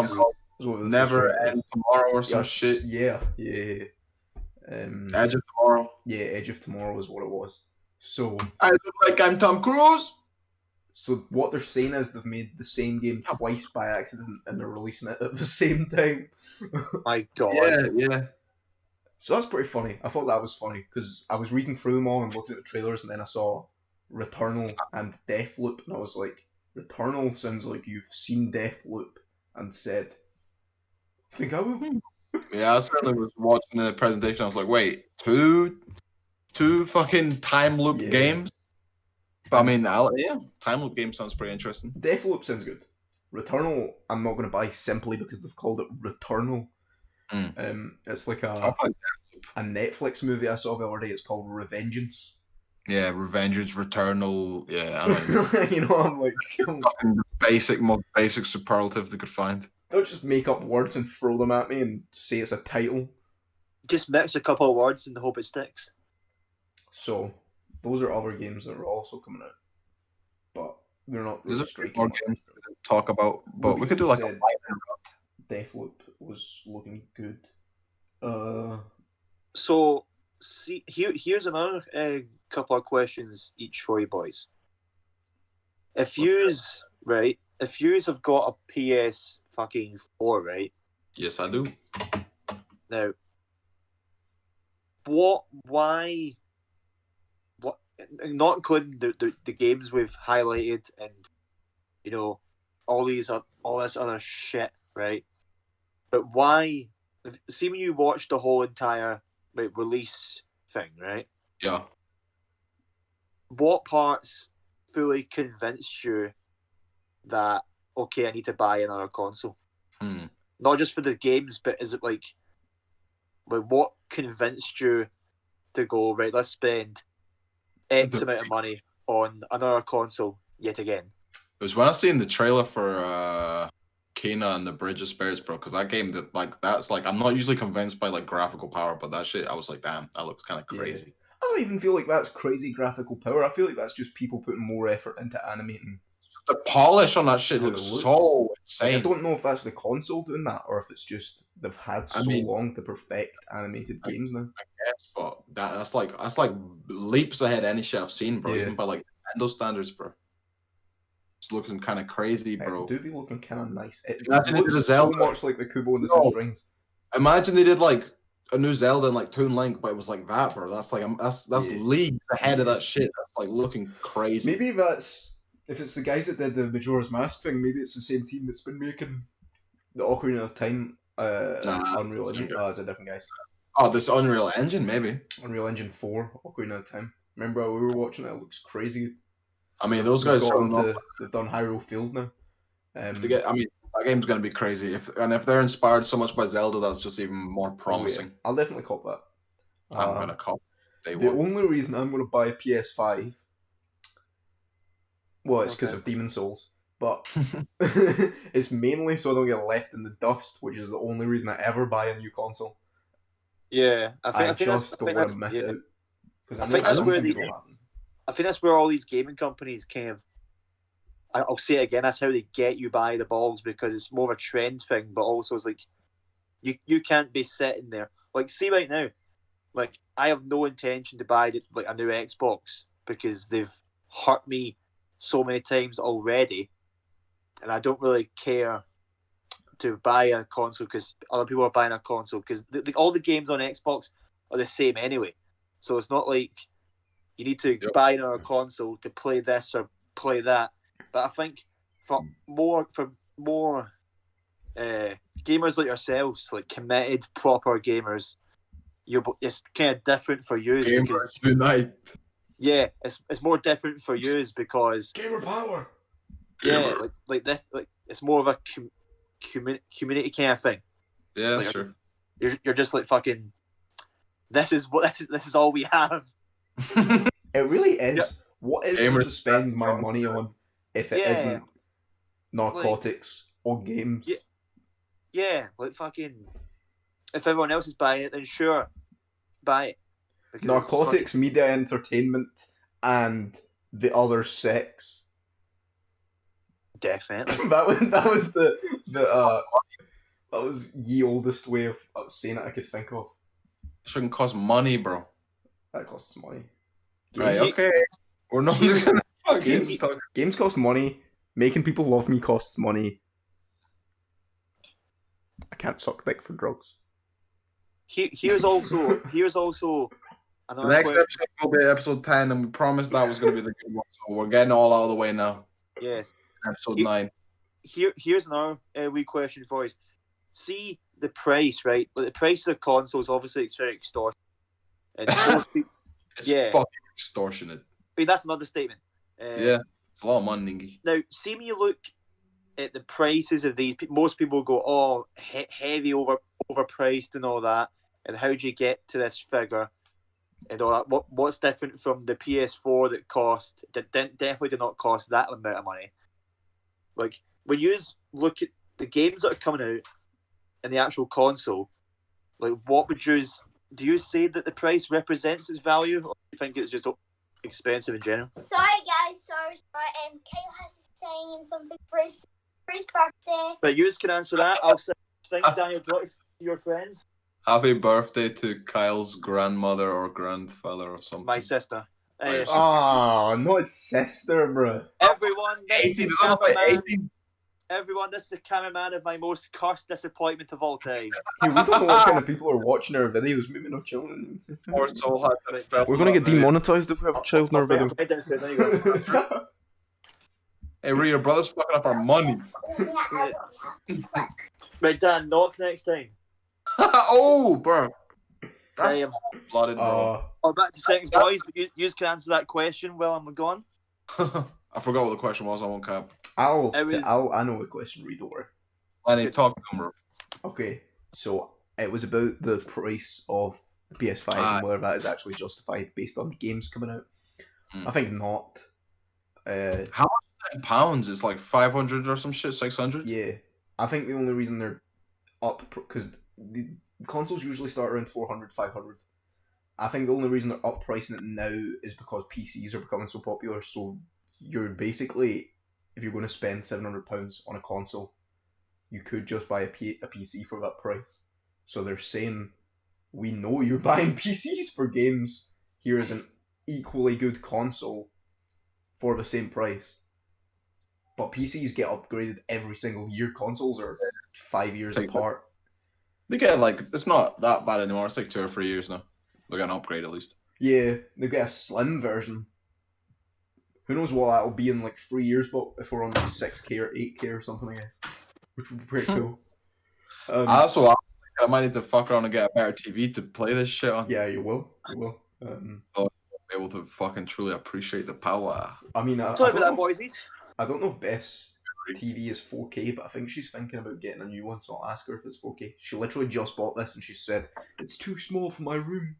Never End Tomorrow or some shit. Yeah. Edge of Tomorrow. Yeah, Edge of Tomorrow is what it was. So I look like I'm Tom Cruise. So what they're saying is they've made the same game twice by accident and they're releasing it at the same time. My God. Yeah. So that's pretty funny. I thought that was funny because I was reading through them all and looking at the trailers, and then I saw Returnal and Deathloop, and I was like, Returnal sounds like you've seen Deathloop and said, I think I will. Yeah, I certainly was watching the presentation. I was like, wait, two fucking time loop games? But I mean, time loop game sounds pretty interesting. Deathloop sounds good. Returnal, I'm not going to buy simply because they've called it Returnal. It's like a Netflix movie I saw the other day. It's called Revengeance. Yeah, Revengeance, Returnal. Yeah, I know. You know, I'm like most basic superlative they could find. Don't just make up words and throw them at me and say it's a title. Just mix a couple of words and hope it sticks. So those are other games that are also coming out, but they're not. There's a few more games talk about, but we could do like a Deathloop was looking good. So, see, here's another couple of questions each for you boys. If yous have got a PS fucking 4, right? Yes, I do. Now, why, not including the games we've highlighted and, you know, all this other shit, right? But why, see when you watch the whole entire release thing, right? Yeah. What parts fully convinced you that, okay, I need to buy another console? Not just for the games, but is it like what convinced you to go, right, let's spend X amount of money on another console yet again? It was when I seen the trailer for Kena and the Bridge of Spirits, bro, because that game, that's like, I'm not usually convinced by like graphical power, but that shit, I was like, damn, that looks kind of crazy. Yeah. I don't even feel like that's crazy graphical power. I feel like that's just people putting more effort into animating. The polish on that shit looks so insane. Like, I don't know if that's the console doing that or if it's just they've had long to perfect animated games now. I guess, but that's like leaps ahead any shit I've seen, bro. Yeah. Even by like Nintendo standards, bro. It's looking kind of crazy, bro. It do be looking kind of nice. It looks so much like the Kubo and the Two Strings. Imagine they did like a new Zelda and like Toon Link, but it was like that, bro. That's like that's leagues ahead of that shit. That's like looking crazy. Maybe that's. If it's the guys that did the Majora's Mask thing, maybe it's the same team that's been making the Ocarina of Time Unreal Engine. Oh, it's a different guys. Oh, this Unreal Engine, maybe. Unreal Engine 4, Ocarina of Time. Remember how we were watching it? It looks crazy. I mean, those guys they've done Hyrule Field now. That game's going to be crazy. If they're inspired so much by Zelda, that's just even more promising. Oh, yeah. I'll definitely cop that. I'm going to cop the only reason I'm going to buy a PS5... Well, it's because of Demon Souls, but it's mainly so I don't get left in the dust, which is the only reason I ever buy a new console. Yeah, I just don't want to miss out. I think that's where all these gaming companies kind of. I'll say it again. That's how they get you by the balls, because it's more of a trend thing, but also it's like you can't be sitting there. Like, see right now, like I have no intention to buy like a new Xbox because they've hurt me so many times already, and I don't really care to buy a console because other people are buying a console because all the games on Xbox are the same anyway. So it's not like you need to buy another console to play this or play that. But I think for more gamers like yourselves, like committed proper gamers, it's kind of different for you. Gamers unite. Yeah, it's more different for you because gamer power. Yeah, like this, like it's more of a community kind of thing. Yeah, like, sure. You're just like fucking. This is all we have. It really is. Yeah. What is there to spend my money on if it isn't narcotics or games? Yeah, like fucking. If everyone else is buying it, then sure, buy it. Narcotics, media, entertainment, and the other sex. Definitely. that was the oldest way of saying it I could think of. It shouldn't cost money, bro. That costs money. Right, okay. We're not gonna games cost money. Making people love me costs money. I can't suck dick for drugs. Here's also the next episode will be episode 10, and we promised that was going to be the good one, so we're getting all out of the way now. Yes. Episode 9. Here's another wee question for you. See the price, right? Like the price of consoles, obviously, it's very extortionate. And most people, it's fucking extortionate. I mean, that's another statement. Yeah, it's a lot of money, Ningy. Now, see when you look at the prices of these, most people go, "Oh, heavy overpriced and all that." And how do you get to this figure and all that? What's different from the PS4 that definitely did not cost that amount of money? Like when you look at the games that are coming out in the actual console, like what would do you say that the price represents its value, or do you think it's just expensive in general? Sorry guys, sorry. Kale has saying something for us. But you can answer that. I'll say things, Daniel. Do you want to see your friends? Happy birthday to Kyle's grandmother or grandfather or something. My sister. Not his sister, bro. Everyone, this is 18, the does that fit cameraman. 18? Everyone, this is the cameraman of my most cursed disappointment of all time. Hey, we don't know what kind of people are watching our videos. Maybe no children. Poor soul had to film We're gonna get that video. demonetized if we have a child in our video. Right downstairs, there you go. Hey, Ree, your brother's fucking up our money. Right, Dan, knock next time. Oh, bro. That's Blooded, bro. back to seconds, boys. But you can answer that question while I'm gone. I forgot what the question was. I won't cap. I know the question. Read over. Lenny, talk to him, bro. Okay, so it was about the price of the PS5 and whether that is actually justified based on the games coming out. I think not. How much is that in pounds? It's like 500 or some shit, 600? Yeah. I think the only reason they're up, because the consoles usually start around 400, 500. I think the only reason they're up pricing it now is because PCs are becoming so popular. So you're basically, if you're going to spend £700 on a console, you could just buy a PC for that price. So they're saying, we know you're buying PCs for games. Here is an equally good console for the same price. But PCs get upgraded every single year. Consoles are 5 years apart. They get it's not that bad anymore. It's like 2 or 3 years now. They'll get an upgrade at least. Yeah, they get a slim version. Who knows what that'll be in 3 years, but if we're on 6K or 8K or something, I guess. Which would be pretty cool. Also, I might need to fuck around and get a better TV to play this shit on. Yeah, you will. Be able to fucking truly appreciate the power. I mean, Sorry about that, boys. I don't know if Beth's TV is 4K, but I think she's thinking about getting a new one, so I'll ask her if it's 4K. She literally just bought this and she said, it's too small for my room.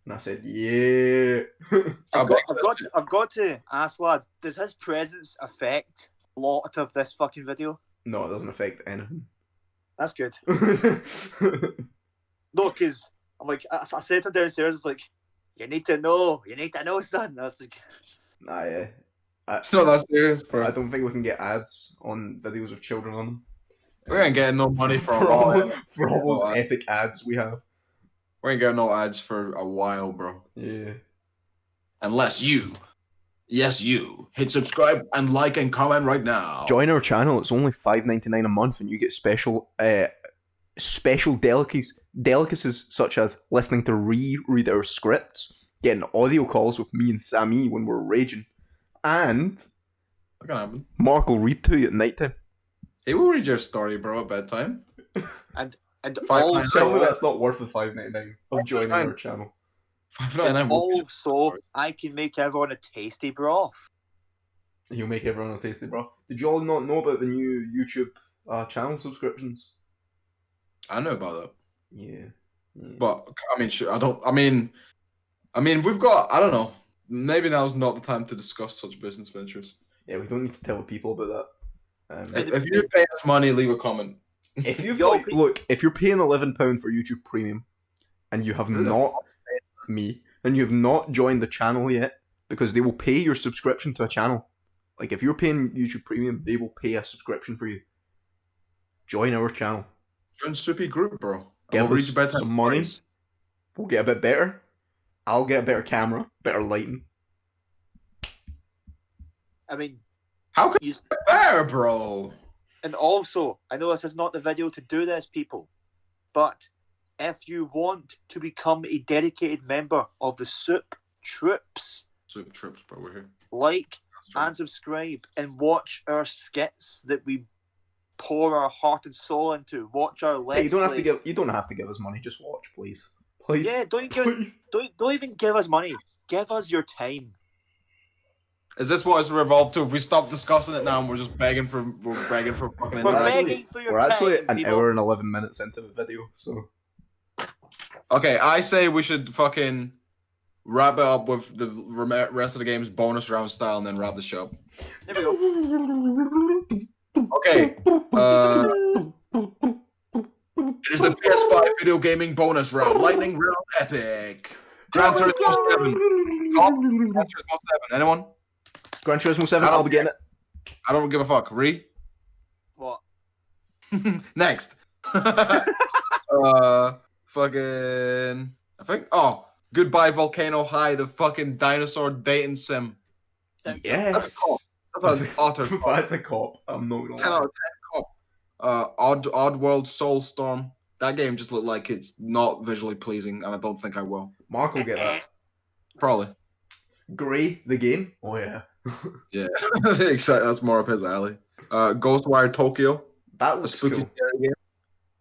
And I said, yeah. I've got to ask, lad, does his presence affect a lot of this fucking video? No, it doesn't affect anything. That's good. No, because I'm like, I said to him downstairs, it's like, you need to know, son. I was like, nah, yeah. It's not that serious, bro. I don't think we can get ads on videos of children on them. We ain't getting no money for all those epic ads we have. We ain't getting no ads for a while, bro. Yeah. Unless you, yes you, hit subscribe and like and comment right now. Join our channel. It's only $5.99 a month, and you get special delicacies such as listening to read our scripts, getting audio calls with me and Samii when we're raging, and what can happen? Mark will read to you at night time. He will read your story, bro, at bedtime. and tell me that's not worth the $5.99 of joining our channel. $5.99. Also, I can make everyone a tasty broth. You'll make everyone a tasty broth. Did you all not know about the new YouTube channel subscriptions? I know about that. Yeah. But I mean, sure, I mean, we've got. I don't know. Maybe now's not the time to discuss such business ventures. Yeah, we don't need to tell people about that. If you pay us money, leave a comment. If if you're paying £11 for YouTube Premium, and you have not joined the channel yet, because they will pay your subscription to a channel. Like if you're paying YouTube Premium, they will pay a subscription for you. Join our channel. Join Soop Groop, bro. Give us some money. We'll get a bit better. I'll get a better camera, better lighting. I mean, how can you get better, bro? And also, I know this is not the video to do this, people, but if you want to become a dedicated member of the Soop Troops, bro, we're here. Like and subscribe and watch our skits that we pour our heart and soul into. Watch our let's you don't have to give us money. Just watch, please. Please. Yeah, don't even give us money. Give us your time. Is this what it's revolved to? If we stop discussing it now and we're just begging for fucking We're actually an hour and 11 minutes into the video, so. Okay, I say we should fucking wrap it up with the rest of the game's bonus round style and then wrap the show. There we go. Okay. It is the PS5 video gaming bonus round. Lightning round epic. Gran Turismo 7. Gran Turismo 7. Anyone? Gran Turismo 7, I'll be getting it. I don't give a fuck. Ree? Next. Fucking. I think. Oh, Goodbye Volcano High, the fucking dinosaur dating sim. Yes. That's a cop. That's an utter cop. That's a cop. I'm not gonna 10 out of 10 cop. Oddworld Soulstorm. That game just looked like it's not visually pleasing, and I don't think I will. Mark will get that. Probably. Grey, the game. Oh yeah. Yeah, exactly. That's more up his alley. Ghostwire Tokyo. That was spooky, cool. scary game.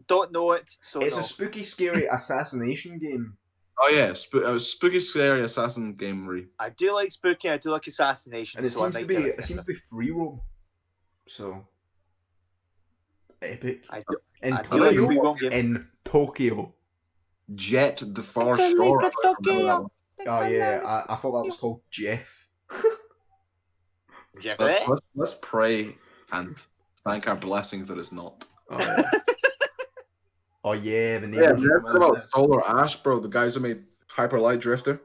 Don't know it, so it's a spooky, scary assassination game. Oh yeah, spooky, scary assassin gamery. I do like spooky. I do like assassination, and it seems to be free roam. So epic. In Tokyo. Jet the Far Shore. Oh yeah, I thought that was called Jeff. Jeff. Let's pray and thank our blessings that it's not. Oh yeah, the name. Yeah, that's about Solar Ash, bro. The guys who made Hyper Light Drifter.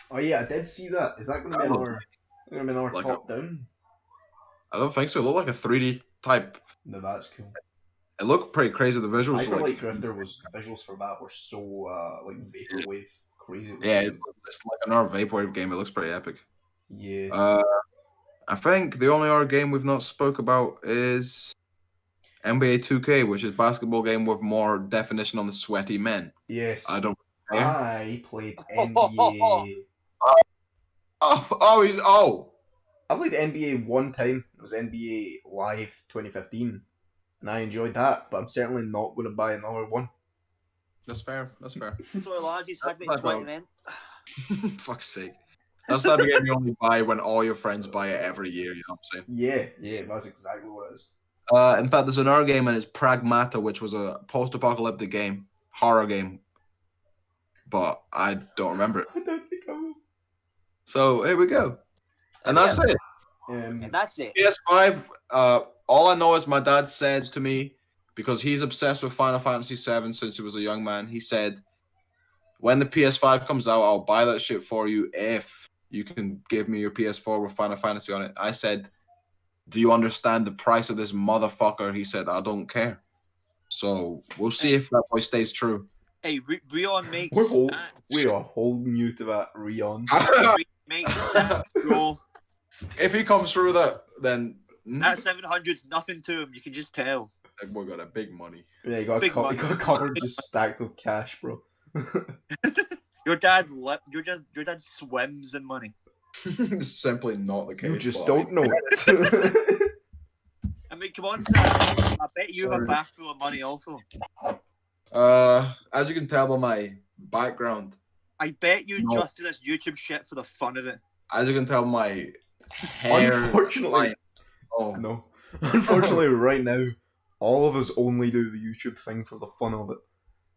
Oh yeah, I did see that. Is that going to be another like top down? I don't think so. It looked like a 3D type. No, that's cool. It looked pretty crazy. The visuals. Hyper Light Drifter visuals for that were so like vaporwave crazy. Yeah, it's like another vaporwave game. It looks pretty epic. Yeah. I think the only other game we've not spoke about is NBA 2K, which is a basketball game with more definition on the sweaty men. Yes. I don't care. I played NBA. I played NBA one time. It was NBA Live 2015. And I enjoyed that, but I'm certainly not going to buy another one. That's fair. That's fair. So lads, he's had me sweating in. Fuck's sake. That's the type of game you only buy when all your friends buy it every year, you know what I'm saying? Yeah, that's exactly what it is. In fact, there's another game and it's Pragmata, which was a post-apocalyptic game, horror game. But I don't remember it. I don't think I will. So, here we go. And that's it. And that's it. PS5, all I know is my dad said to me, because he's obsessed with Final Fantasy VII since he was a young man, he said, when the PS5 comes out, I'll buy that shit for you if you can give me your PS4 with Final Fantasy on it. I said, do you understand the price of this motherfucker? He said, I don't care. So we'll see if that boy stays true. Hey, Rion makes we are holding you to that, Rion. If he comes through that, then that 700's nothing to him. You can just tell. That boy got a big money. Yeah, he got a cupboard just stacked with cash, bro. Your dad swims in money. It's simply not the case. You just don't know it. I mean, come on, Sam. I bet you have a bath full of money also. As you can tell by my background, I bet you just do this YouTube shit for the fun of it. As you can tell, my hair. Unfortunately, Unfortunately, right now, all of us only do the YouTube thing for the fun of it.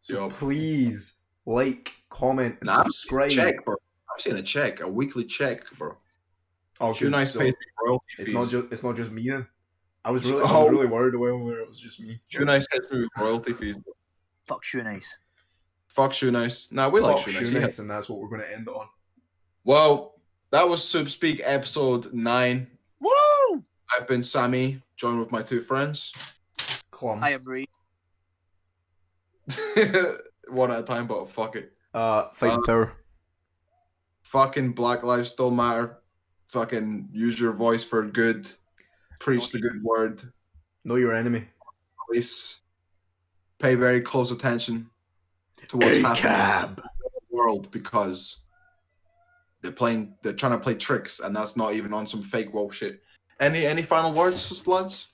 So please like, comment, and subscribe. Check, bro. I'm seeing a check, a weekly check, bro. Oh, Shoe Nice pays me royalty fees. It's not just me then. I was really worried where it was just me. Shoe Nice pays me with royalty fees. Bro. Fuck Shoe Nice. Fuck Shoe Nice. Nah, we like Shoe Nice, and that's what we're going to end on. Well, that was SoopSpeek episode 9. Woo! I've been Samii, joined with my two friends. Calum. I am Reezy. One at a time, but fuck it. Fight power. Fucking Black Lives Still Matter. Fucking use your voice for good. Preach the good word. Know your enemy. Police. Pay very close attention to what's happening in the world, because they're trying to play tricks, and that's not even on some fake woke shit. Any final words, lads?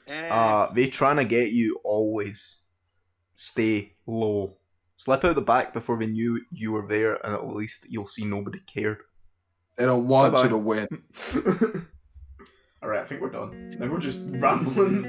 They trying to get you always. Stay low. Slip out the back before they knew you were there, and at least you'll see nobody cared. They don't want you to win. Alright, I think we're done. Now we're just rambling.